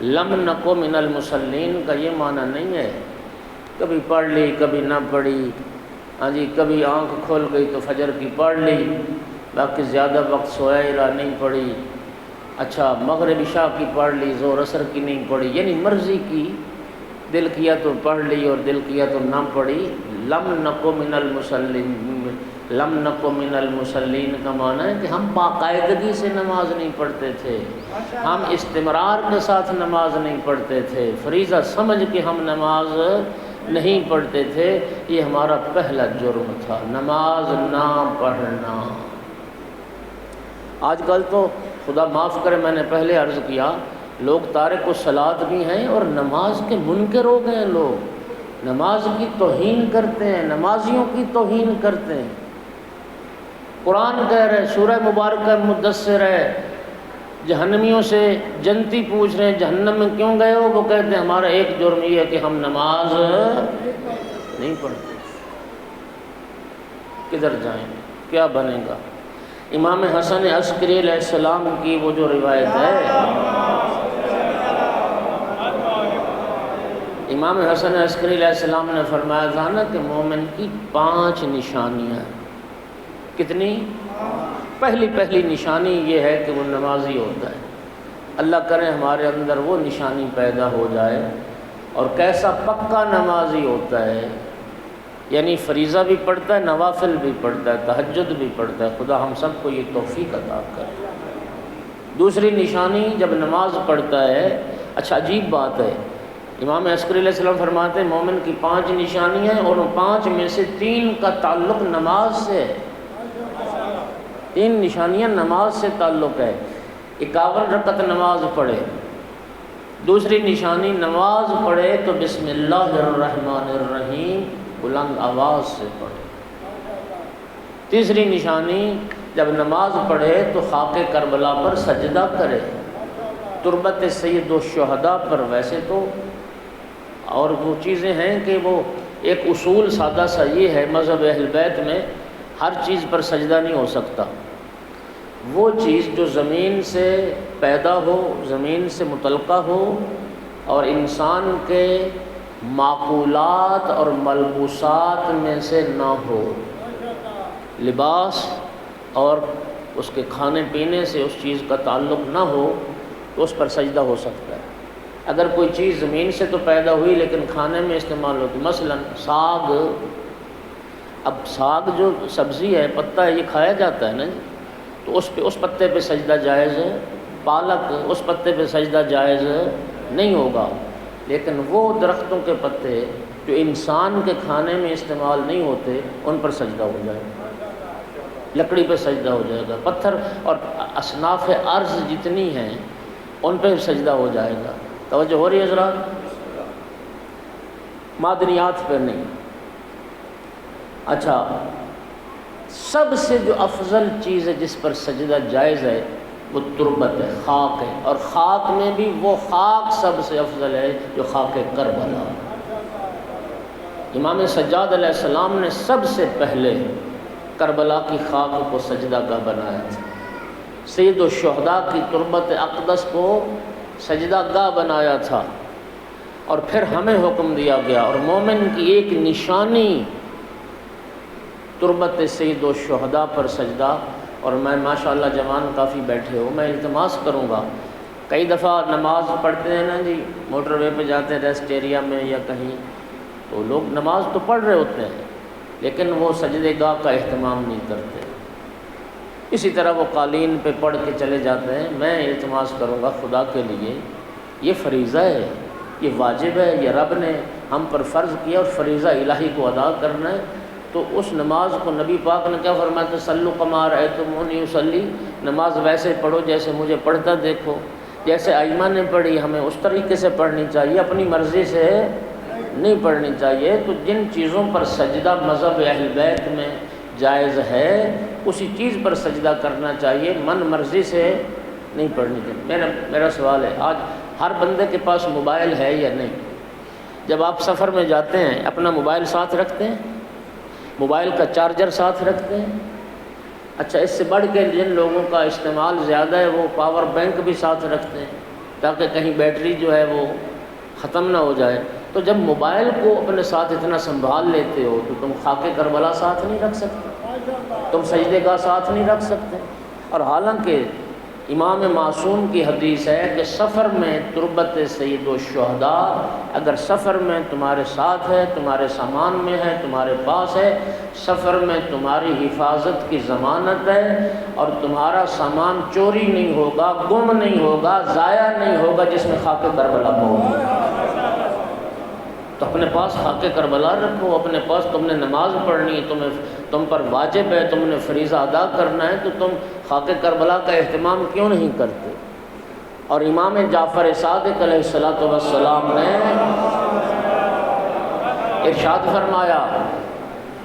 لم نکو من المصلین کا یہ معنی نہیں ہے کبھی پڑھ لی کبھی نہ پڑھی. ہاں جی، کبھی آنکھ کھول گئی تو فجر کی پڑھ لی، باقی زیادہ وقت سویا ہی رہا، نہیں پڑھی. اچھا، مغرب عشاء کی پڑھ لی، ظہر عصر کی نہیں پڑھی، یعنی مرضی کی، دل کیا تو پڑھ لی اور دل کیا تو نہ پڑھی. لم نکو من المصلین، لم نکو من المصلین کا معنی ہے کہ ہم باقاعدگی سے نماز نہیں پڑھتے تھے، ہم استمرار کے ساتھ نماز نہیں پڑھتے تھے، فریضہ سمجھ کے ہم نماز نہیں پڑھتے تھے. یہ ہمارا پہلا جرم تھا، نماز نہ پڑھنا. آج کل تو خدا معاف کرے، میں نے پہلے عرض کیا، لوگ تارک الصلاۃ بھی ہیں اور نماز کے منکر ہو گئے ہیں. لوگ نماز کی توہین کرتے ہیں، نمازیوں کی توہین کرتے ہیں۔ قرآن کہہ رہے سورہ مبارکہ مدثر ہے، جہنمیوں سے جنتی پوچھ رہے ہیں جہنم میں کیوں گئے ہو؟ وہ کہتے ہیں ہمارا ایک جرم یہ ہے کہ ہم نماز نہیں پڑھتے۔ کدھر جائیں گے؟ کیا بنے گا؟ امام حسن عسکری علیہ السلام کی وہ جو روایت ہے، امام حسن عسکری علیہ السلام نے فرمایا تھا نا کہ مومن کی 5 نشانیاں ہیں۔ کتنی؟ پہلی نشانی یہ ہے کہ وہ نمازی ہوتا ہے۔ اللہ کرے ہمارے اندر وہ نشانی پیدا ہو جائے۔ اور کیسا پکا نمازی ہوتا ہے، یعنی فریضہ بھی پڑھتا ہے، نوافل بھی پڑھتا ہے، تہجد بھی پڑھتا ہے۔ خدا ہم سب کو یہ توفیق عطا کرے۔ دوسری نشانی جب نماز پڑھتا ہے، اچھا عجیب بات ہے، امام عسکری علیہ السلام فرماتے ہیں مومن کی 5 نشانیاں ہیں اور ان 5 میں سے 3 کا تعلق نماز سے ہے۔ 3 نشانیاں نماز سے تعلق ہے۔ 51 رکعت نماز پڑھے۔ دوسری نشانی نماز پڑھے تو بسم اللہ الرحمن الرحیم بلند آواز سے پڑھے۔ تیسری نشانی جب نماز پڑھے تو خاک کربلا پر سجدہ کرے، تربت سید الشہداء پر۔ ویسے تو اور وہ چیزیں ہیں کہ وہ ایک اصول سادہ سا یہ ہے مذہب اہل بیت میں، ہر چیز پر سجدہ نہیں ہو سکتا۔ وہ چیز جو زمین سے پیدا ہو، زمین سے متعلقہ ہو اور انسان کے معقولات اور ملبوسات میں سے نہ ہو، لباس اور اس کے کھانے پینے سے اس چیز کا تعلق نہ ہو تو اس پر سجدہ ہو سکتا ہے۔ اگر کوئی چیز زمین سے تو پیدا ہوئی لیکن کھانے میں استعمال ہوتی، مثلا ساگ، اب ساگ جو سبزی ہے، پتہ ہے، یہ کھایا جاتا ہے نا، تو اس پتے پہ سجدہ جائز ہے۔ پالک، اس پتے پہ سجدہ جائز نہیں ہوگا، لیکن وہ درختوں کے پتے جو انسان کے کھانے میں استعمال نہیں ہوتے ان پر سجدہ ہو جائے گا، لکڑی پہ سجدہ ہو جائے گا، پتھر اور اصناف ارض جتنی ہیں ان پہ سجدہ ہو جائے گا۔ توجہ ہو رہی ہے حضرات؟ معدنیات پہ نہیں۔ اچھا، سب سے جو افضل چیز ہے جس پر سجدہ جائز ہے وہ تربت ہے، خاک ہے، اور خاک میں بھی وہ خاک سب سے افضل ہے جو خاک کربلا۔ امام سجاد علیہ السلام نے سب سے پہلے کربلا کی خاک کو سجدہ گاہ بنایا تھا، سید الشہداء کی تربت اقدس کو سجدہ گاہ بنایا تھا، اور پھر ہمیں حکم دیا گیا، اور مومن کی ایک نشانی تربت سید الشہداء پر سجدہ۔ اور میں ماشاءاللہ جوان کافی بیٹھے ہو، میں التماس کروں گا، کئی دفعہ نماز پڑھتے ہیں نا جی، موٹر وے پہ جاتے ہیں ریسٹ ایریا میں یا کہیں، تو لوگ نماز تو پڑھ رہے ہوتے ہیں لیکن وہ سجدے گاہ کا اہتمام نہیں کرتے، اسی طرح وہ قالین پہ پڑھ کے چلے جاتے ہیں۔ میں التماس کروں گا خدا کے لیے، یہ فریضہ ہے، یہ واجب ہے، یہ رب نے ہم پر فرض کیا اور فریضہ الہی کو ادا کرنا ہے، تو اس نماز کو نبی پاک نے کیا فرمایا تھا؟ صلوا کما رأیتمونی اصلی، نماز ویسے پڑھو جیسے مجھے پڑھتا دیکھو، جیسے ائمہ نے پڑھی ہمیں اس طریقے سے پڑھنی چاہیے، اپنی مرضی سے نہیں پڑھنی چاہیے۔ تو جن چیزوں پر سجدہ مذہب اہل بیت میں جائز ہے اسی چیز پر سجدہ کرنا چاہیے، من مرضی سے نہیں پڑھنی چاہیے۔ میرا سوال ہے، آج ہر بندے کے پاس موبائل ہے یا نہیں؟ جب آپ سفر میں جاتے ہیں اپنا موبائل ساتھ رکھتے ہیں؟ موبائل کا چارجر ساتھ رکھتے ہیں؟ اچھا، اس سے بڑھ کے جن لوگوں کا استعمال زیادہ ہے وہ پاور بینک بھی ساتھ رکھتے ہیں تاکہ کہیں بیٹری جو ہے وہ ختم نہ ہو جائے۔ تو جب موبائل کو اپنے ساتھ اتنا سنبھال لیتے ہو تو تم خاک کربلا ساتھ نہیں رکھ سکتے، تم سجدے گاہ ساتھ نہیں رکھ سکتے۔ اور حالانکہ امام معصوم کی حدیث ہے کہ سفر میں تربت سید الشہداء اگر سفر میں تمہارے ساتھ ہے، تمہارے سامان میں ہے، تمہارے پاس ہے، سفر میں تمہاری حفاظت کی ضمانت ہے اور تمہارا سامان چوری نہیں ہوگا، گم نہیں ہوگا، ضائع نہیں ہوگا جس میں خاک کربلا موجود ہے۔ تو اپنے پاس خاک کربلا رکھو، اپنے پاس تم نے نماز پڑھنی ہے، تم پر واجب ہے، تم نے فریضہ ادا کرنا ہے، تو تم خاک کربلا کا اہتمام کیوں نہیں کرتے؟ اور امام جعفر صادق علیہ الصلوۃ والسلام نے ارشاد فرمایا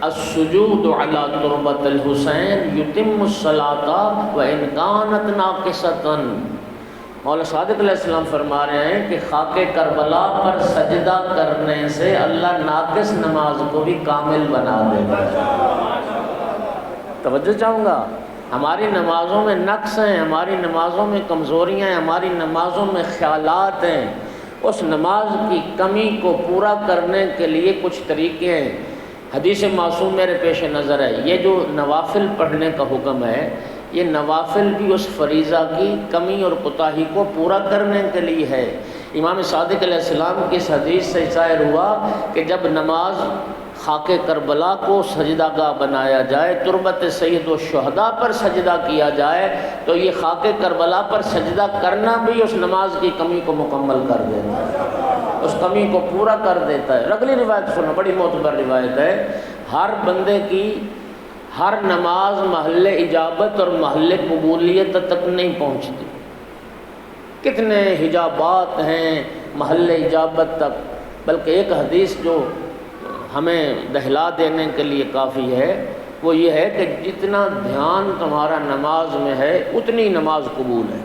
السجود علی تربۃ الحسین یتم الصلاۃ وان کانت ناقصۃ۔ مولا صادق علیہ السلام فرما رہے ہیں کہ خاک کربلا پر سجدہ کرنے سے اللہ ناقص نماز کو بھی کامل بنا دیتا ہے۔ توجہ چاہوں گا، ہماری نمازوں میں نقص ہیں، ہماری نمازوں میں کمزوریاں ہیں، ہماری نمازوں میں خیالات ہیں، اس نماز کی کمی کو پورا کرنے کے لیے کچھ طریقے ہیں۔ حدیث معصوم میرے پیش نظر ہے، یہ جو نوافل پڑھنے کا حکم ہے، یہ نوافل بھی اس فریضہ کی کمی اور کوتاہی کو پورا کرنے کے لیے ہے۔ امام صادق علیہ السلام کی اس حدیث سے ظاہر ہوا کہ جب نماز خاک کربلا کو سجدہ گاہ بنایا جائے، تربت سید الشہداء پر سجدہ کیا جائے، تو یہ خاک کربلا پر سجدہ کرنا بھی اس نماز کی کمی کو مکمل کر دیتا ہے، اس کمی کو پورا کر دیتا ہے۔ اگلی روایت سنو، بڑی معتبر روایت ہے۔ ہر بندے کی ہر نماز محل اجابت اور محل قبولیت تک نہیں پہنچتی۔ کتنے حجابات ہیں محل اجابت تک، بلکہ ایک حدیث جو ہمیں دہلا دینے کے لیے کافی ہے وہ یہ ہے کہ جتنا دھیان تمہارا نماز میں ہے اتنی نماز قبول ہے۔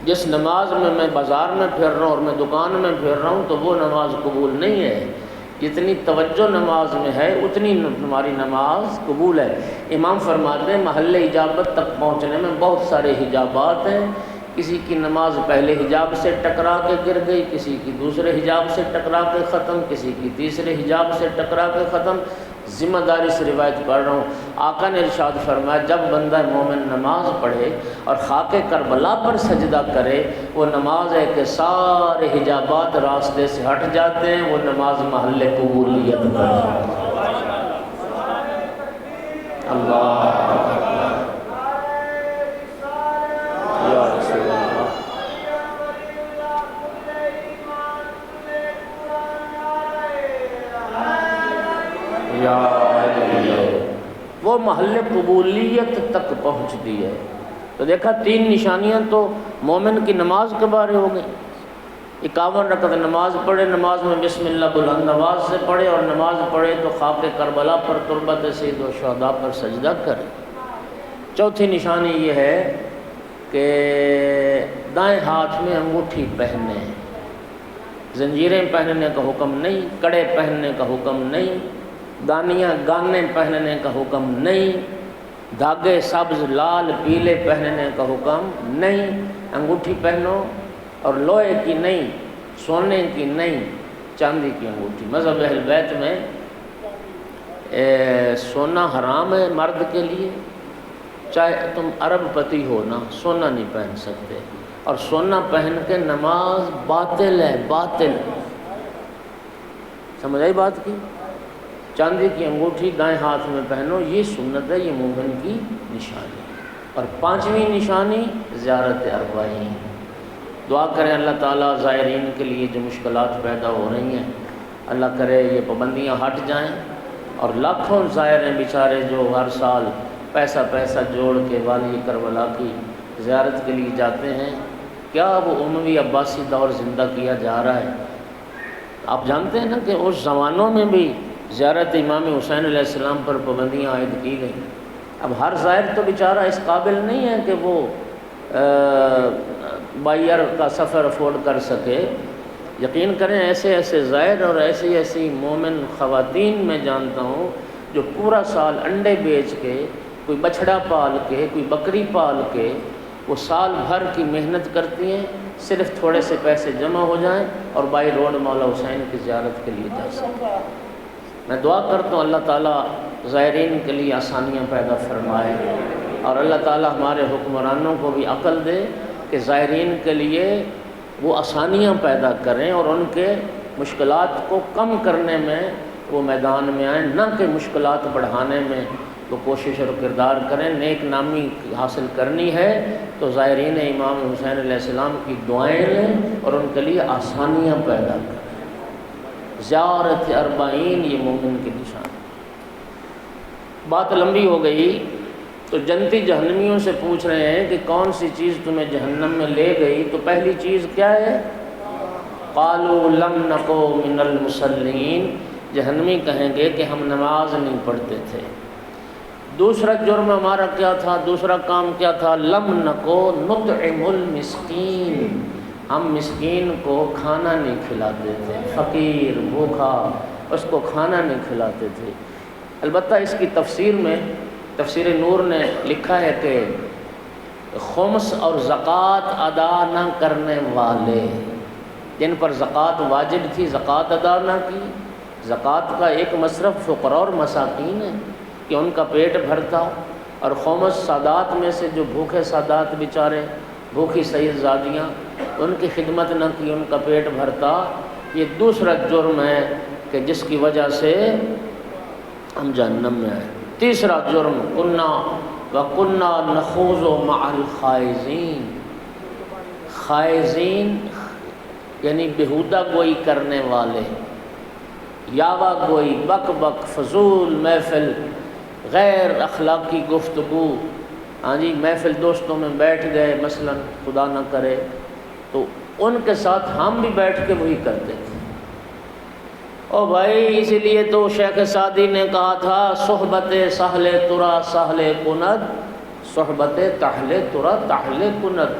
جس نماز میں بازار میں پھر رہا ہوں اور میں دکان میں پھر رہا ہوں تو وہ نماز قبول نہیں ہے۔ جتنی توجہ نماز میں ہے اتنی تمہاری نماز قبول ہے۔ امام فرماتے ہیں محل اجابت تک پہنچنے میں بہت سارے حجابات ہیں۔ کسی کی نماز پہلے حجاب سے ٹکرا کے گر گئی، کسی کی دوسرے حجاب سے ٹکرا کے ختم، کسی کی تیسرے حجاب سے ٹکرا کے ختم۔ ذمہ داری سے روایت پڑھ رہا ہوں، آقا نے ارشاد فرمایا جب بندہ مومن نماز پڑھے اور خاک کربلا پر سجدہ کرے، وہ نماز ہے کہ سارے حجابات راستے سے ہٹ جاتے ہیں، وہ نماز محل قبولیت پر اللہ وہ محل قبولیت تک پہنچتی ہے۔ تو دیکھا تین نشانیاں تو مومن کی نماز کے بارے ہو گئی۔ 51 رکعت نماز پڑھے، نماز میں بسم اللہ بلند آواز سے پڑھے، اور نماز پڑھے تو خاک کربلا پر تربت سید الشہداء پر سجدہ کرے۔ چوتھی نشانی یہ ہے کہ دائیں ہاتھ میں انگوٹھی پہنے، زنجیریں پہننے کا حکم نہیں، کڑے پہننے کا حکم نہیں، گانے پہننے کا حکم نہیں، دھاگے سبز لال پیلے پہننے کا حکم نہیں۔ انگوٹھی پہنو، اور لوہے کی نہیں، سونے کی نہیں، چاندی کی انگوٹھی۔ مذہب اہل بیت میں سونا حرام ہے مرد کے لیے، چاہے تم ارب پتی ہو نا، سونا نہیں پہن سکتے، اور سونا پہن کے نماز باطل ہے، باطل۔ سمجھ آئی بات کی؟ چاندی کی انگوٹھی دائیں ہاتھ میں پہنو، یہ سنت ہے، یہ مومن کی نشانی ہے۔ اور پانچویں نشانی زیارت اربعین۔ دعا کریں اللہ تعالیٰ زائرین کے لیے جو مشکلات پیدا ہو رہی ہیں اللہ کرے یہ پابندیاں ہٹ جائیں، اور لاکھوں زائر ہیں بیچارے جو ہر سال پیسہ جوڑ کے والی کربلا کی زیارت کے لیے جاتے ہیں۔ کیا وہ اموی عباسی دور زندہ کیا جا رہا ہے؟ آپ جانتے ہیں نا کہ اس زمانوں میں بھی زیارت امام حسین علیہ السلام پر پابندیاں عائد کی گئیں۔ اب ہر زائر تو بیچارہ اس قابل نہیں ہے کہ وہ بائی ایئر کا سفر افورڈ کر سکے۔ یقین کریں ایسے زائر اور ایسی مومن خواتین میں جانتا ہوں جو پورا سال انڈے بیچ کے، کوئی بچھڑا پال کے، کوئی بکری پال کے، وہ سال بھر کی محنت کرتی ہیں صرف تھوڑے سے پیسے جمع ہو جائیں اور بائی روڈ مولا حسین کی زیارت کے لیے جا سکیں۔ میں دعا کرتا ہوں اللہ تعالیٰ زائرین کے لیے آسانیاں پیدا فرمائے، اور اللہ تعالیٰ ہمارے حکمرانوں کو بھی عقل دے کہ زائرین کے لیے وہ آسانیاں پیدا کریں اور ان کے مشکلات کو کم کرنے میں وہ میدان میں آئیں، نہ کہ مشکلات بڑھانے میں وہ کوشش اور کردار کریں۔ نیک نامی حاصل کرنی ہے تو زائرین امام حسین علیہ السلام کی دعائیں لیں اور ان کے لیے آسانیاں پیدا کریں۔ زیارت اربعین یہ مومن کی نشان۔ بات لمبی ہو گئی تو جنتی جہنمیوں سے پوچھ رہے ہیں کہ کون سی چیز تمہیں جہنم میں لے گئی، تو پہلی چیز کیا ہے؟ قالوا لم نکو من المصلین، جہنمی کہیں گے کہ ہم نماز نہیں پڑھتے تھے۔ دوسرا جرم ہمارا کیا تھا، دوسرا کام کیا تھا، لم نکو نطعم المسکین، ہم مسکین کو کھانا نہیں کھلاتے تھے، فقیر بھوکا اس کو کھانا نہیں کھلاتے تھے۔ البتہ اس کی تفسیر میں تفسیر نور نے لکھا ہے کہ خمس اور زکوٰۃ ادا نہ کرنے والے، جن پر زکوٰۃ واجب تھی زکوٰۃ ادا نہ کی۔ زکوٰۃ کا ایک مصرف فقراء اور مساکین ہے کہ ان کا پیٹ بھرتا، اور خمس سادات میں سے جو بھوکے سادات بیچارے، بھوکی سید زادیاں، ان کی خدمت نہ کی، ان کا پیٹ بھرتا۔ یہ دوسرا جرم ہے کہ جس کی وجہ سے ہم جہنم میں آئے۔ تیسرا جرم وَكُنَّا نَخُوضُ مَعَ الْخَائِضِينَ، خائضین یعنی بیہودہ گوئی کرنے والے، یاوہ گوئی، بک بک، فضول محفل، غیر اخلاقی گفتگو۔ ہاں جی، محفل دوستوں میں بیٹھ گئے مثلا، خدا نہ کرے، تو ان کے ساتھ ہم بھی بیٹھ کے وہی کرتے تھے۔ او بھائی، اسی لیے تو شیخ سعدی نے کہا تھا صحبت سہل ترا سہل کند، صحبت تحل ترا تحل کند،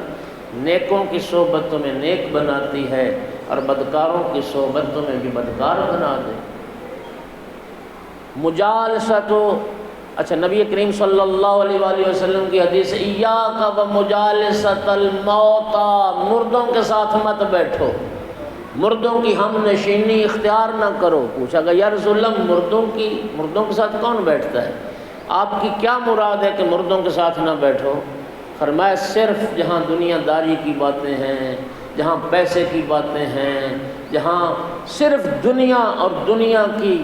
نیکوں کی صحبت تمہیں نیک بناتی ہے اور بدکاروں کی صحبت تمہیں بھی بدکار بنا دے۔ مجالست، اچھا نبی کریم صلی اللہ علیہ وآلہ وسلم کی حدیث، ایاک و مجالست الموتى، مردوں کے ساتھ مت بیٹھو، مردوں کی ہم نشینی اختیار نہ کرو۔ پوچھا گیا یا رسول اللہ مردوں کے ساتھ کون بیٹھتا ہے؟ آپ کی کیا مراد ہے کہ مردوں کے ساتھ نہ بیٹھو؟ فرمایا صرف جہاں دنیا داری کی باتیں ہیں، جہاں پیسے کی باتیں ہیں، جہاں صرف دنیا اور دنیا کی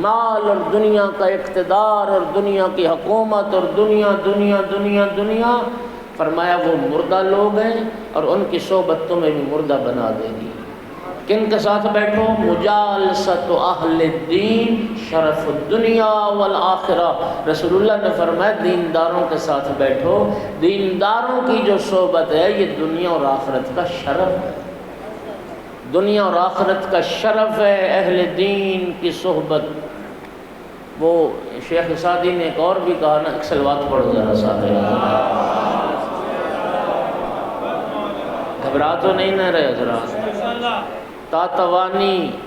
مال اور دنیا کا اقتدار اور دنیا کی حکومت اور دنیا دنیا دنیا دنیا، فرمایا وہ مردہ لوگ ہیں اور ان کی صحبت تمہیں بھی مردہ بنا دے گی۔ کن کے ساتھ بیٹھو؟ مجالست اہل الدین شرف الدنیا والآخرہ، رسول اللہ نے فرمایا دینداروں کے ساتھ بیٹھو، دینداروں کی جو صحبت ہے یہ دنیا اور آخرت کا شرف ہے، دنیا اور آخرت کا شرف ہے اہل دین کی صحبت۔ وہ شیخ سعدی نے ایک اور بھی کہا نا، ایک سلوات پڑھو ذرا ساتھ، گھبرا تو نہیں نہ رہے حضرات۔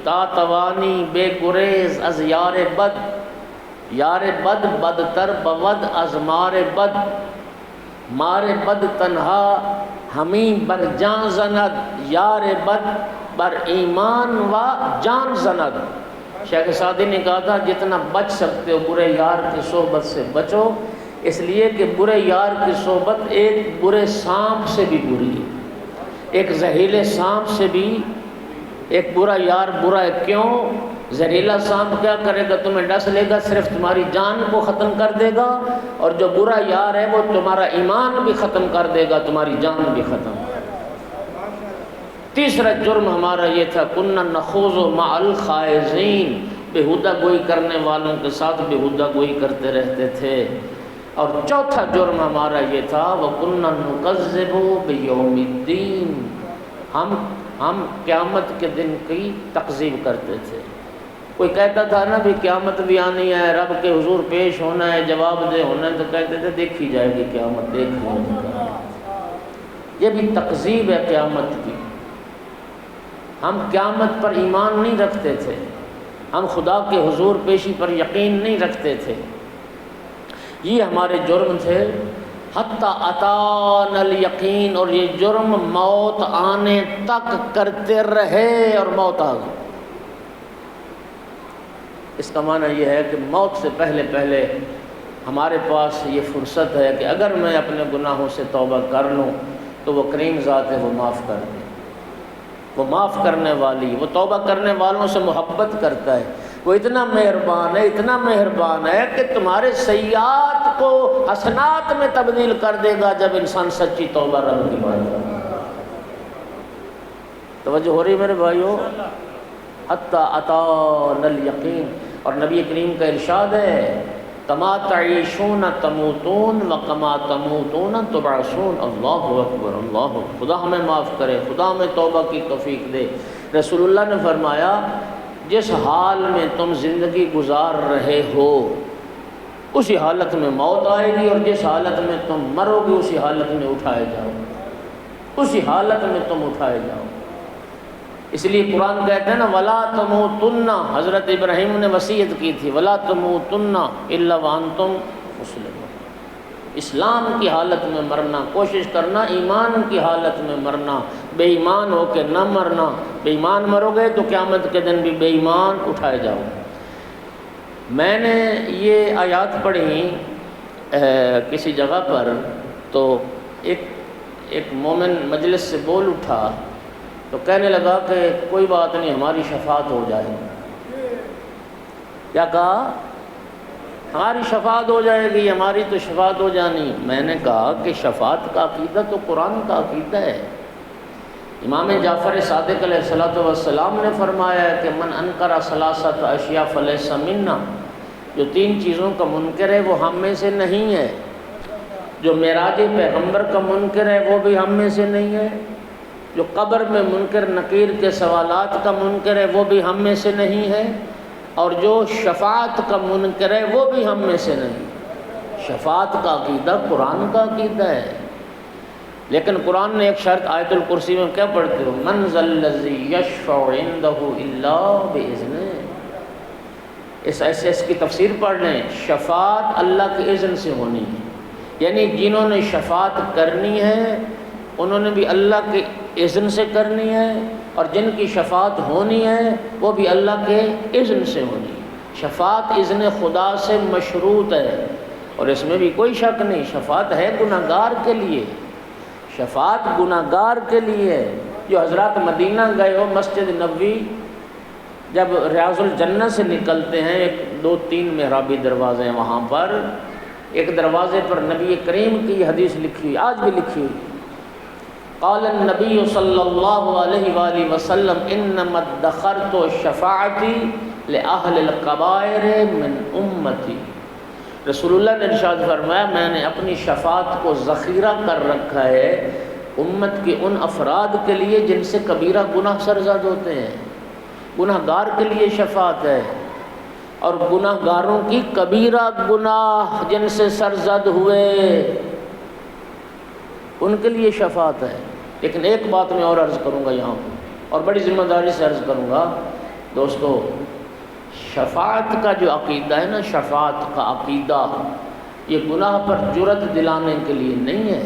تاتوانی بے گریز از یار بد، یار بد بدتر بود از مار بد، مار بد تنہا ہمیں بر جان زند، یار بد بر ایمان و جان زند۔ شیخ سعدی نے کہا تھا جتنا بچ سکتے ہو برے یار کی صحبت سے بچو، اس لیے کہ برے یار کی صحبت ایک برے سانپ سے بھی بری ہے، ایک زہریلے سانپ سے بھی ایک برا یار برا ہے۔ کیوں؟ زہریلا سانپ کیا کرے گا؟ تمہیں ڈس لے گا، صرف تمہاری جان کو ختم کر دے گا، اور جو برا یار ہے وہ تمہارا ایمان بھی ختم کر دے گا، تمہاری جان بھی ختم۔ تیسرا جرم ہمارا یہ تھا کنا نخوض مع الخائضین، بیہودہ گوئی کرنے والوں کے ساتھ بیہودہ گوئی کرتے رہتے تھے۔ اور چوتھا جرم ہمارا یہ تھا وَكُنَّا نُكَذِّبُ بِيَوْمِ الدِّينِ، ہم قیامت کے دن کی تکذیب کرتے تھے۔ کوئی کہتا تھا نا بھی قیامت بھی آنی ہے، رب کے حضور پیش ہونا ہے، جواب دہ ہونا ہے، تو کہتے تھے دیکھی جائے گی قیامت، دیکھ لیں۔ یہ بھی تکذیب ہے قیامت کی۔ ہم قیامت پر ایمان نہیں رکھتے تھے، ہم خدا کے حضور پیشی پر یقین نہیں رکھتے تھے۔ یہ ہمارے جرم تھے، حتی اتانا الیقین، اور یہ جرم موت آنے تک کرتے رہے اور موت آ گئی۔ اس کا معنی یہ ہے کہ موت سے پہلے پہلے ہمارے پاس یہ فرصت ہے کہ اگر میں اپنے گناہوں سے توبہ کر لوں تو وہ کریم ذات ہے، وہ معاف کر دے، وہ معاف کرنے والی، وہ توبہ کرنے والوں سے محبت کرتا ہے، وہ اتنا مہربان ہے، اتنا مہربان ہے کہ تمہارے سیئات کو حسنات میں تبدیل کر دے گا جب انسان سچی توبہ رب کی مانے۔ توجہ ہو رہی میرے بھائیو؟ حتی اتانا الیقین، اور نبی کریم کا ارشاد ہے کما تعیشون تموتون وکما تموتون تبعثون۔ اللہ اکبر، اللہ اکبر۔ خدا ہمیں معاف کرے، خدا ہمیں توبہ کی توفیق دے۔ رسول اللہ نے فرمایا جس حال میں تم زندگی گزار رہے ہو اسی حالت میں موت آئے گی، اور جس حالت میں تم مرو گے اسی حالت میں اٹھائے جاؤ، اسی حالت میں تم اٹھائے جاؤ۔ اس لیے قرآن کہتے ہیں نا وَلَا تَمُوتُنَّ، حضرت ابراہیم نے وصیت کی تھی وَلَا تَمُوتُنَّ إِلَّا وَأَنْتُمْ مُسْلِمُونَ، اسلام کی حالت میں مرنا، کوشش کرنا ایمان کی حالت میں مرنا، بے ایمان ہو کے نہ مرنا۔ بے ایمان مرو گے تو قیامت کے دن بھی بے ایمان اٹھائے جاؤ۔ میں نے یہ آیات پڑھی کسی جگہ پر، تو ایک مومن مجلس سے بول اٹھا تو کہنے لگا کہ کوئی بات نہیں، ہماری شفاعت ہو جائے گی۔ کیا کہا؟ ہماری شفاعت ہو جائے گی، ہماری تو شفاعت ہو جانی۔ میں نے کہا کہ شفاعت کا عقیدہ تو قرآن کا عقیدہ ہے۔ امام جعفر صادق علیہ السلام نے فرمایا ہے کہ من انکر ثلاثۃ اشیاء فلیس منا، جو 3 چیزوں کا منکر ہے وہ ہم میں سے نہیں ہے۔ جو معراج پیغمبر کا منکر ہے وہ بھی ہم میں سے نہیں ہے، جو قبر میں منکر نکیر کے سوالات کا منکر ہے وہ بھی ہم میں سے نہیں ہے، اور جو شفاعت کا منکر ہے وہ بھی ہم میں سے نہیں۔ شفاعت کا عقیدہ قرآن کا عقیدہ ہے، لیکن قرآن نے ایک شرط آیت الکرسی میں کیا پڑھتے ہو؟ من ذا الذی یشفع عندہ الا باذنہ۔ اس کی تفسیر پڑھ لیں، شفاعت اللہ کے اذن سے ہونی ہے، یعنی جنہوں نے شفاعت کرنی ہے انہوں نے بھی اللہ کے اذن سے کرنی ہے، اور جن کی شفاعت ہونی ہے وہ بھی اللہ کے اذن سے ہونی ہے۔ شفاعت اذن خدا سے مشروط ہے، اور اس میں بھی کوئی شک نہیں، شفاعت ہے گناہ گار کے لیے، شفاعت گناہ گار کے لیے ہے۔ جو حضرات مدینہ گئے ہو، مسجد نبوی جب ریاض الجنہ سے نکلتے ہیں، 2-3 محرابی دروازے ہیں وہاں پر، ایک دروازے پر نبی کریم کی یہ حدیث لکھی ہوئی، آج بھی لکھی ہوئی، قال النبی صلی اللہ علیہ وآلہ وسلم انما ادخرت شفاعتی لأہل القبائر من امتی۔ رسول اللہ نے ارشاد فرمایا میں نے اپنی شفاعت کو ذخیرہ کر رکھا ہے امت کے ان افراد کے لیے جن سے کبیرہ گناہ سرزد ہوتے ہیں۔ گناہ گار کے لیے شفاعت ہے، اور گناہ گاروں کی کبیرہ گناہ جن سے سرزد ہوئے ان کے لیے شفاعت ہے۔ لیکن ایک بات میں اور عرض کروں گا یہاں، اور بڑی ذمہ داری سے عرض کروں گا دوستو، شفاعت کا جو عقیدہ ہے نا، شفاعت کا عقیدہ یہ گناہ پر جرت دلانے کے لیے نہیں ہے۔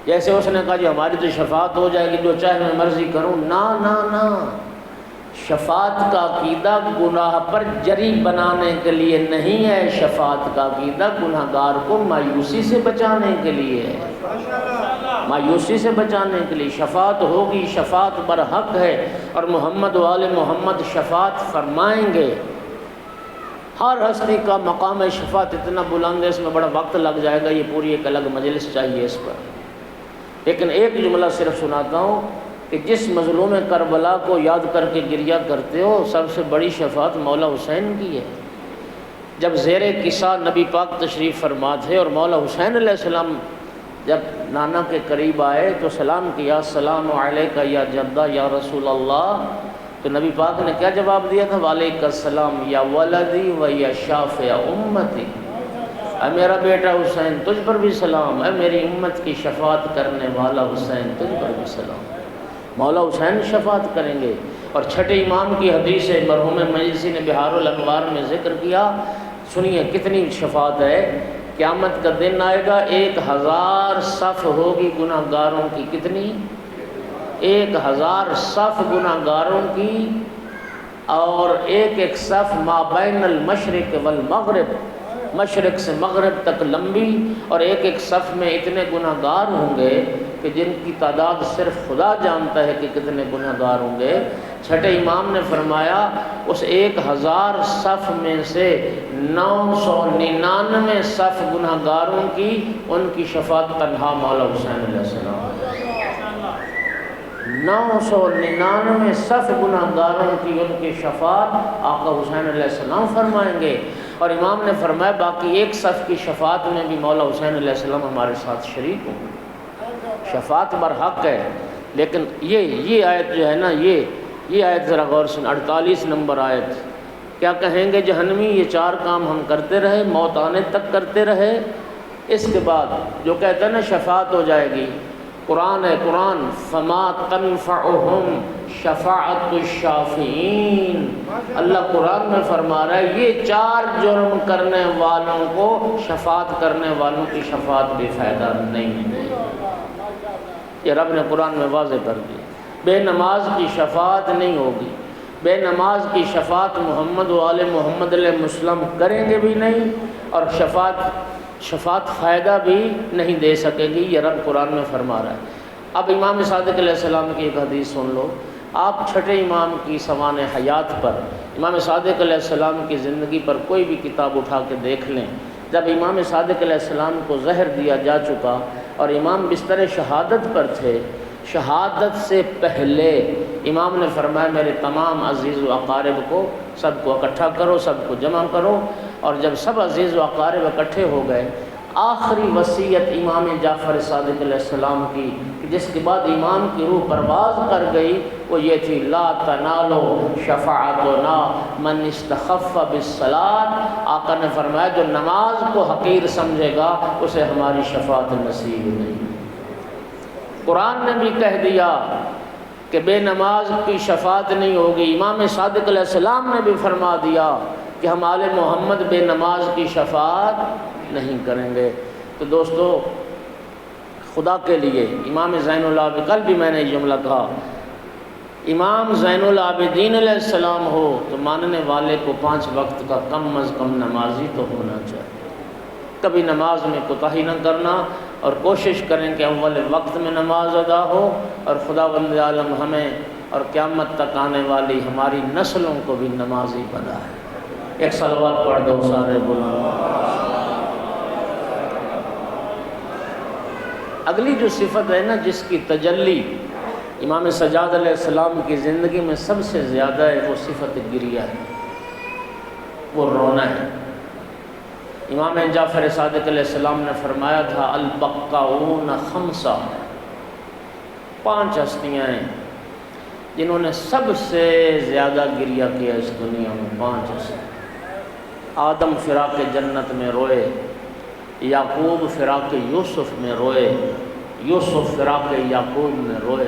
جیسے اس نے کہا جو ہماری تو شفاعت ہو جائے گی، جو چاہے میں مرضی کروں، نہ نہ نہ، شفاعت کا عقیدہ گناہ پر جری بنانے کے لیے نہیں ہے، شفاعت کا عقیدہ گناہ گار کو مایوسی سے بچانے کے لیے ہے، مایوسی سے بچانے کے لیے شفاعت ہوگی۔ شفاعت برحق ہے، اور محمد و آل محمد شفاعت فرمائیں گے۔ ہر ہستی کا مقام شفاعت اتنا بلند ہے، اس میں بڑا وقت لگ جائے گا، یہ پوری ایک الگ مجلس چاہیے اس پر، لیکن ایک جملہ صرف سناتا ہوں کہ جس مظلوم کربلا کو یاد کر کے گریہ کرتے ہو، سب سے بڑی شفاعت مولا حسین کی ہے۔ جب زیر قصہ نبی پاک تشریف فرما تھے اور مولا حسین علیہ السلام جب نانا کے قریب آئے تو سلام کیا، السلام علیکہ یا جدہ یا رسول اللہ، تو نبی پاک نے کیا جواب دیا تھا؟ وعلیکہ السلام یا ولدی و یا شافع امتی، اے میرا بیٹا حسین تجھ پر بھی سلام، اے میری امت کی شفاعت کرنے والا حسین تجھ پر بھی سلام۔ مولا حسین شفاعت کریں گے۔ اور چھٹے امام کی حدیث مرحوم مجلسی نے بہار الانوار میں ذکر کیا، سنیے کتنی شفاعت ہے۔ قیامت کا دن آئے گا، 1000 صف ہوگی گناہ گاروں کی، کتنی؟ 1000 صف گناہ گاروں کی، اور ایک صف ما بین المشرق والمغرب، مشرق سے مغرب تک لمبی، اور ایک صف میں اتنے گناہ گار ہوں گے کہ جن کی تعداد صرف خدا جانتا ہے کہ کتنے گناہ گار ہوں گے۔ چھٹے امام نے فرمایا اس 1000 صف میں سے 999 صف گناہ گاروں کی، ان کی شفاعت تنہا مولا حسین علیہ السلام۔ 999 صف گناہ گاروں کی ان کی شفاعت آقا حسین علیہ السلام فرمائیں گے۔ اور امام نے فرمایا باقی ایک صف کی شفاعت میں بھی مولا حسین علیہ السلام ہمارے ساتھ شریک ہوں گے۔ شفاعت برحق ہے، لیکن یہ آیت جو ہے نا، یہ آیت ذرا غور سن، 48 نمبر آیت، کیا کہیں گے جہنمی؟ یہ 4 کام ہم کرتے رہے، موت آنے تک کرتے رہے، اس کے بعد جو کہتا ہے نا شفاعت ہو جائے گی، قرآن ہے قرآن، فما تنفعہم شفاعت الشافعین، اللہ قرآن میں فرما رہا ہے یہ 4 جرم کرنے والوں کو شفاعت کرنے والوں کی شفاعت بے فائدہ نہیں دے گی۔ یہ رب نے قرآن میں واضح کر دیا، بے نماز کی شفاعت نہیں ہوگی، بے نماز کی شفاعت محمد و آل محمد علیہ وسلم کریں گے بھی نہیں، اور شفاعت فائدہ بھی نہیں دے سکے گی، یہ رب قرآن میں فرما رہا ہے۔ اب امام صادق علیہ السلام کی ایک حدیث سن لو، آپ چھٹے امام کی سوانح حیات پر، امام صادق علیہ السلام کی زندگی پر کوئی بھی کتاب اٹھا کے دیکھ لیں، جب امام صادق علیہ السلام کو زہر دیا جا چکا اور امام بستر شہادت پر تھے، شہادت سے پہلے امام نے فرمایا میرے تمام عزیز و اقارب کو سب کو اکٹھا کرو، سب کو جمع کرو، اور جب سب عزیز و اقارب اکٹھے ہو گئے، آخری وصیت امام جعفر صادق علیہ السلام کی، جس کے بعد امام کی روح پرواز کر گئی، وہ یہ تھی لا تنالو شفاعتنا من استخف بالصلاۃ، آقا نے فرمایا جو نماز کو حقیر سمجھے گا اسے ہماری شفاعت نصیب نہیں۔ قرآن نے بھی کہہ دیا کہ بے نماز کی شفاعت نہیں ہوگی، امام صادق علیہ السلام نے بھی فرما دیا کہ ہم آل محمد بے نماز کی شفاعت نہیں کریں گے۔ تو دوستو خدا کے لیے امام زین العابدین، کل بھی میں نے یہ جملہ کہا، امام زین العابدین علیہ السلام ہو تو ماننے والے کو 5 وقت کا کم از کم نمازی تو ہونا چاہیے، کبھی نماز میں کوتاہی نہ کرنا، اور کوشش کریں کہ اول وقت میں نماز ادا ہو، اور خداوند عالم ہمیں اور قیامت تک آنے والی ہماری نسلوں کو بھی نمازی بنائے۔ ایک صلوات پڑھ دو سارے بلند۔ اگلی جو صفت ہے نا جس کی تجلی امام سجاد علیہ السلام کی زندگی میں سب سے زیادہ ہے، وہ صفت گریہ ہے، وہ رونا ہے۔ امام جعفر صادق علیہ السلام نے فرمایا تھا البقاؤن 5، 5 ہستیاں ہیں جنہوں نے سب سے زیادہ گریہ کیا اس دنیا میں، 5 ہستیاں۔ آدم فراق جنت میں روئے، یعقوب فراق یوسف میں روئے، یوسف فراق یعقوب میں روئے۔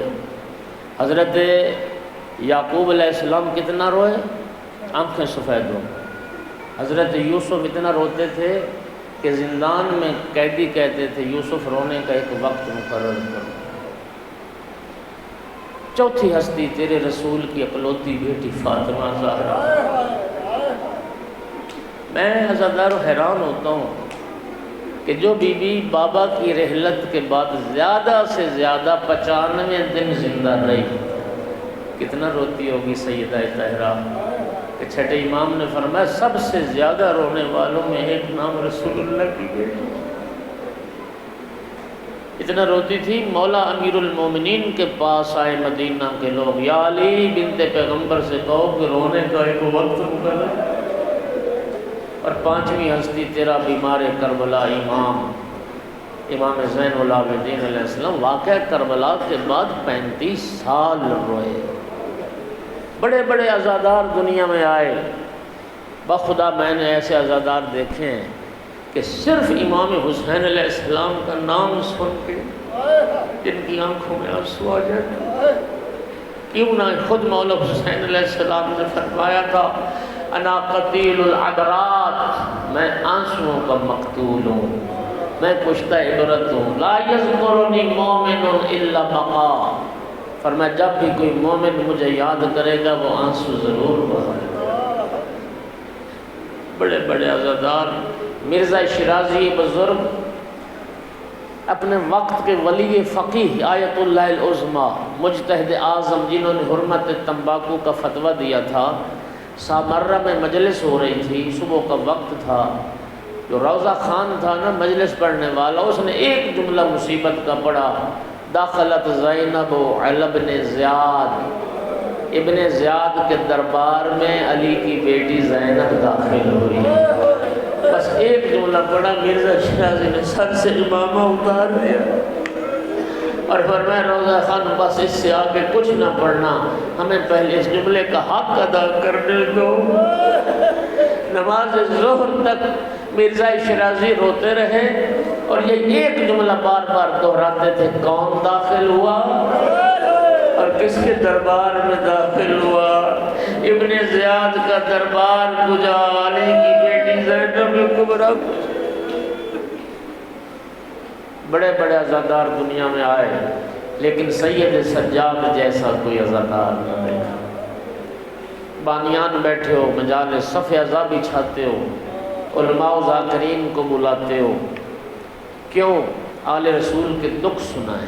حضرت یعقوب علیہ السلام کتنا روئے؟ آنکھیں سفید ہو۔ حضرت یوسف اتنا روتے تھے کہ زندان میں قیدی کہتے تھے یوسف رونے کا ایک وقت مقرر کرو۔ چوتھی ہستی تیرے رسول کی اکلوتی بیٹی فاطمہ زہرا۔ میں عزادار حیران ہوتا ہوں کہ جو بی بی بابا کی رحلت کے بعد زیادہ سے زیادہ 95 دن زندہ رہی، کتنا روتی ہوگی سیدہ طاہرہ، کہ چھٹے امام نے فرمایا سب سے زیادہ رونے والوں میں ایک نام رسول اللہ کی بیٹی، اتنا روتی تھی۔ مولا امیر المومنین کے پاس آئے مدینہ کے لوگ، یا علی بنت پیغمبر سے کہو کہ رونے کا ایک وقت مقرر۔ اور 5ویں ہستی تیرا بیمار کربلا امام زین العابدین علیہ السلام واقعہ کربلا کے بعد 35 سال روئے۔ بڑے بڑے عزادار دنیا میں آئے، بخدا میں نے ایسے عزادار دیکھے ہیں کہ صرف امام حسین علیہ السلام کا نام سن کے جن کی آنکھوں میں آنسو آ جاتے، کیوں نہ خود مولا حسین علیہ السلام نے فرمایا تھا انا قتیل العبرات، میں آنسوؤں کا مقتول ہوں، میں کشتہ عبرت ہوں، لا یذکرنی مومن الا بقا، فرمایا جب بھی کوئی مومن مجھے یاد کرے گا وہ آنسو ضرور بہائے گا۔ بڑے بڑے عزادار، مرزا شیرازی بزرگ اپنے وقت کے ولی فقیہ آیت اللہ العظمیٰ مجتہد اعظم جنہوں نے حرمت تمباکو کا فتویٰ دیا تھا، سامرہ میں مجلس ہو رہی تھی، صبح کا وقت تھا، جو روضہ خان تھا نا مجلس پڑھنے والا، اس نے ایک جملہ مصیبت کا پڑھا، داخلت زینب علی ابن زیاد، ابن زیاد کے دربار میں علی کی بیٹی زینب داخل ہوئی۔ بس ایک جملہ پڑھا، مرزا شیرازی نے سر سے امامہ اتار دیا، اور فرمایا روزہ خان بس اس سے آگے کچھ نہ پڑھنا، ہمیں پہلے اس جملے کا حق ادا کرنے دو۔ نماز ظہر تک مرزا شیرازی روتے رہے اور یہ ایک جملہ بار بار دہراتے تھے، کون داخل ہوا اور کس کے دربار میں داخل ہوا؟ ابن زیاد کا دربار کجا، علی کی بیٹی زینب کبریٰ۔ بڑے بڑے عزادار دنیا میں آئے لیکن سید سجاد جیسا کوئی عزادار نہ دیکھا۔ بانیان بیٹھے ہو، مجالس صف عزا بچھاتے ہو، علماء و ذاکرین کو بلاتے ہو، کیوں؟ آل رسول کے دکھ سنائیں،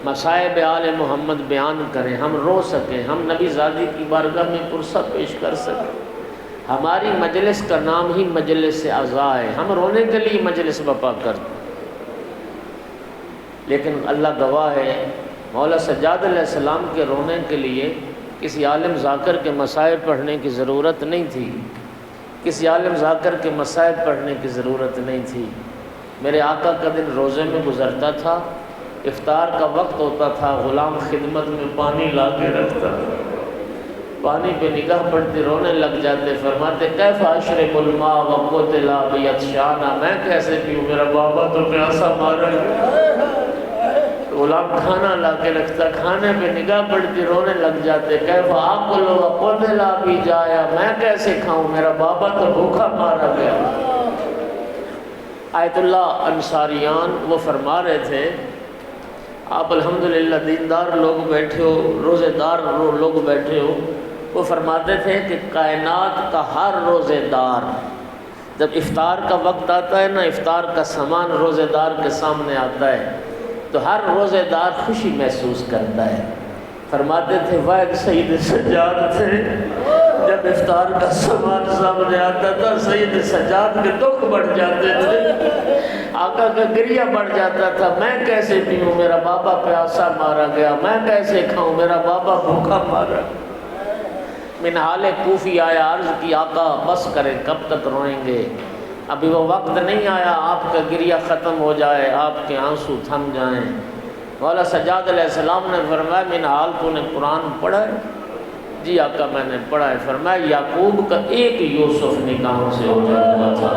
مصائب آل محمد بیان کریں، ہم رو سکیں، ہم نبی زادی کی بارگاہ میں پرسہ پیش کر سکیں۔ ہماری مجلس کا نام ہی مجلس عزا ہے، ہم رونے کے لیے مجلس بپا کرتے ہیں۔ لیکن اللہ گواہ ہے، مولا سجاد علیہ السلام کے رونے کے لیے کسی عالم ذاکر کے مسائب پڑھنے کی ضرورت نہیں تھی، کسی عالم ذاکر کے مسائب پڑھنے کی ضرورت نہیں تھی۔ میرے آقا کا دن روزے میں گزرتا تھا، افطار کا وقت ہوتا تھا، غلام خدمت میں پانی لا کے رکھتا، پانی پہ نگاہ پڑتی رونے لگ جاتے، فرماتے کیف اشرب الماء وقتل بی عطشانا، میں کیسے پیوں، میرا بابا تو پیاسا مارا گیا۔ غلام کھانا لا کے رکھتا، کھانے پہ نگاہ پڑتی رونے لگ جاتے، کیف آکل وقتل بی جایا، میں کیسے کھاؤں، میرا بابا تو بھوکا مارا گیا۔ آیت اللہ انصاریان وہ فرما رہے تھے، آپ الحمدللہ دیندار لوگ بیٹھے ہو، روزے دار لوگ بیٹھے ہو، وہ فرماتے تھے کہ کائنات کا ہر روزے دار جب افطار کا وقت آتا ہے نا، افطار کا سامان روزے دار کے سامنے آتا ہے تو ہر روزے دار خوشی محسوس کرتا ہے۔ فرماتے تھے واحد سید سجاد تھے، جب افطار کا سامان سامنے آتا تھا سید سجاد کے دکھ بڑھ جاتے تھے، آقا کا گریہ بڑھ جاتا تھا، میں کیسے پیوں، میرا بابا پیاسا مارا گیا، میں کیسے کھاؤں، میرا بابا بھوکا مارا۔ منہال کوفی آیا، عرض کی آقا بس کریں، کب تک روئیں گے، ابھی وہ وقت نہیں آیا آپ کا گریہ ختم ہو جائے، آپ کے آنسو تھم جائیں۔ مولا سجاد علیہ السلام نے فرمایا منہال تو نے قرآن پڑھا ہے؟ جی آقا میں نے پڑھا ہے۔ فرمایا یعقوب کا ایک یوسف نکاحوں سے ہو جاتا تھا،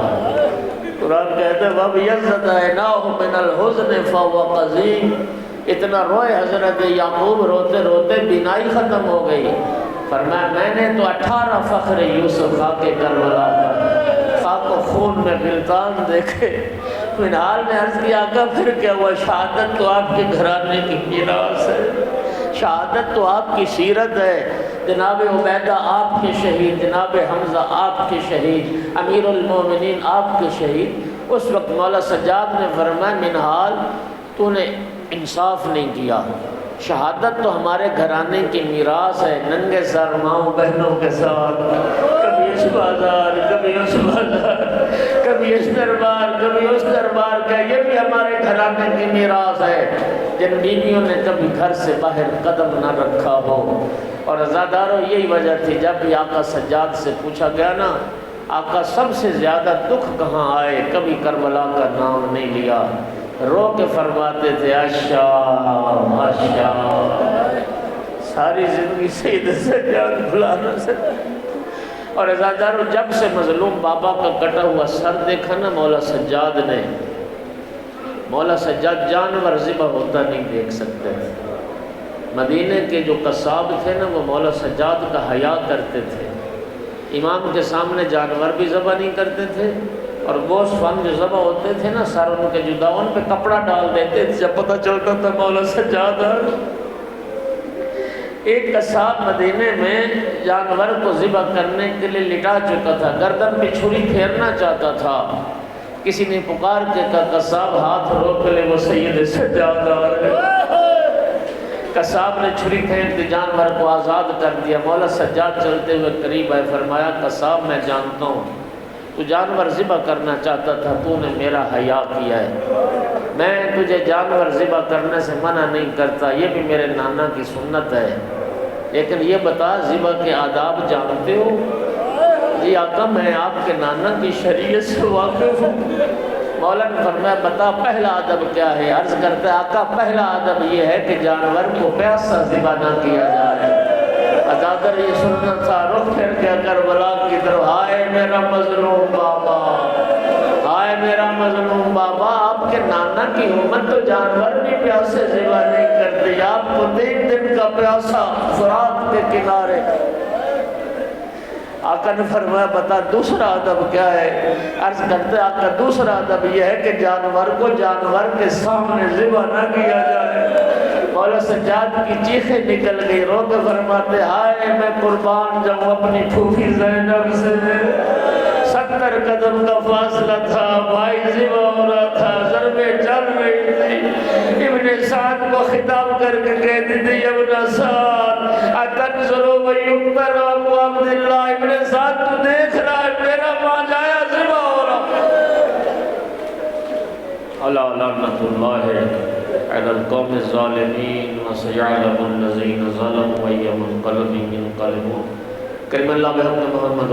قرآن کہتا ہے وَبْيَضَّتْ عَيْنَاهُ مِنَ الْحُزْنِ فَهُوَ قَضِيمٌ، اتنا روئے حضرت یعقوب، روتے روتے بینائی ختم ہو گئی۔ فرمایا میں نے تو 18 فخر یوسف خاک کربلا پر خاک و خون میں غلطان دیکھے۔ منہال نے عرض کیا آقا پھر کیا ہوا، شہادت تو آپ کے گھرانے کی میراث ہے، شہادت تو آپ کی سیرت ہے، جناب عبیدہ آپ کے شہید، جناب حمزہ آپ کے شہید، امیر المومنین آپ کے شہید۔ اس وقت مولا سجاد نے فرمایا منہال تو نے انصاف نہیں کیا، شہادت تو ہمارے گھرانے کی میراث ہے، ننگے سر ماؤں بہنوں کے ساتھ کبھی اس بازار کبھی اس بازار، کبھی اس دربار کبھی اس دربار کا، یہ بھی ہمارے گھرانے کی میراث ہے، جن بیویوں نے کبھی گھر سے باہر قدم نہ رکھا ہو۔ اور عزاداروں یہی وجہ تھی، جب بھی آقا سجاد سے پوچھا گیا نا آقا سب سے زیادہ دکھ کہاں آئے، کبھی کربلا کا نام نہیں لیا، رو کے فرماتے تھے اشام اشام، ساری زندگی سید سجاد بھلا نہ سکے۔ اور عزاداروں جب سے مظلوم بابا کا کٹا ہوا سر دیکھا نا مولا سجاد نے، مولا سجاد جانور ذبح ہوتا نہیں دیکھ سکتے تھے۔ مدینے کے جو قصاب تھے نا وہ مولا سجاد کا حیا کرتے تھے، امام کے سامنے جانور بھی ذبح نہیں کرتے تھے، اور گوشت فن جو ذبح ہوتے تھے نا سر ان کے جدا، ان پہ کپڑا ڈال دیتے تھے، جب پتہ چلتا تھا مولا سجاد۔ ایک قصاب مدینے میں جانور کو ذبح کرنے کے لیے لٹا چکا تھا، گردن پہ چھری پھیرنا چاہتا تھا، کسی نے پکار کے کہا قصاب ہاتھ روک لے، وہ سید سجاد آ رہے۔ قصاب نے چھری پھینک دی، جانور کو آزاد کر دیا۔ مولا سجاد چلتے ہوئے قریب آئے، فرمایا قصاب میں جانتا ہوں تو جانور ذبح کرنا چاہتا تھا، تو نے میرا حیا کیا ہے، میں تجھے جانور ذبح کرنے سے منع نہیں کرتا، یہ بھی میرے نانا کی سنت ہے، لیکن یہ بتا ذبح کے آداب جانتے ہو؟ جی آقا میں آپ کے نانا کی شریعت سے واقف ہوں۔ مولا نے فرمایا بتا پہلا ادب کیا ہے؟ عرض کرتے آقا پہلا ادب یہ ہے کہ جانور کو پیاسا ذبح نہ کیا جائے۔ عزادر یہ سننا تھا، رخ پھر کے کربلا کی طرف، ہائے میرا مظلوم بابا، ہائے میرا مظلوم بابا، آپ کے نانا کی امت تو جانور بھی پیاسے ذبح نہیں کرتی، آپ کو 3 دن کا پیاسا فرات کے کنارے۔ آقا نے فرمایا بتا دوسرا ادب کیا ہے؟ عرض کرتے آقا دوسرا ادب یہ ہے کہ جانور کو جانور کے سامنے ذبح نہ کیا جائے۔ مولا سجاد کی چیخیں نکل گئی، رو کے فرماتے ہائے میں قربان جاؤں اپنی پھوپھی زینب سے، 70 قدم کا فاصلہ تھا، بھائی ذبح ہو رہا تھا، ضربیں چل رہی تھی، ابن سعد کو خطاب کر کے کہتی تھی ابن سعد اتنظر ویقتل ابو عبداللہ، ابن سعد تو دیکھ رہا ہے میرا ماں جایا ذبح ہو رہا۔ الا لعنت اللہ علی القوم الظالمین وسيعلم الذین ظلموا أي منقلب ينقلبون۔ کریم اللہ بحمد محمد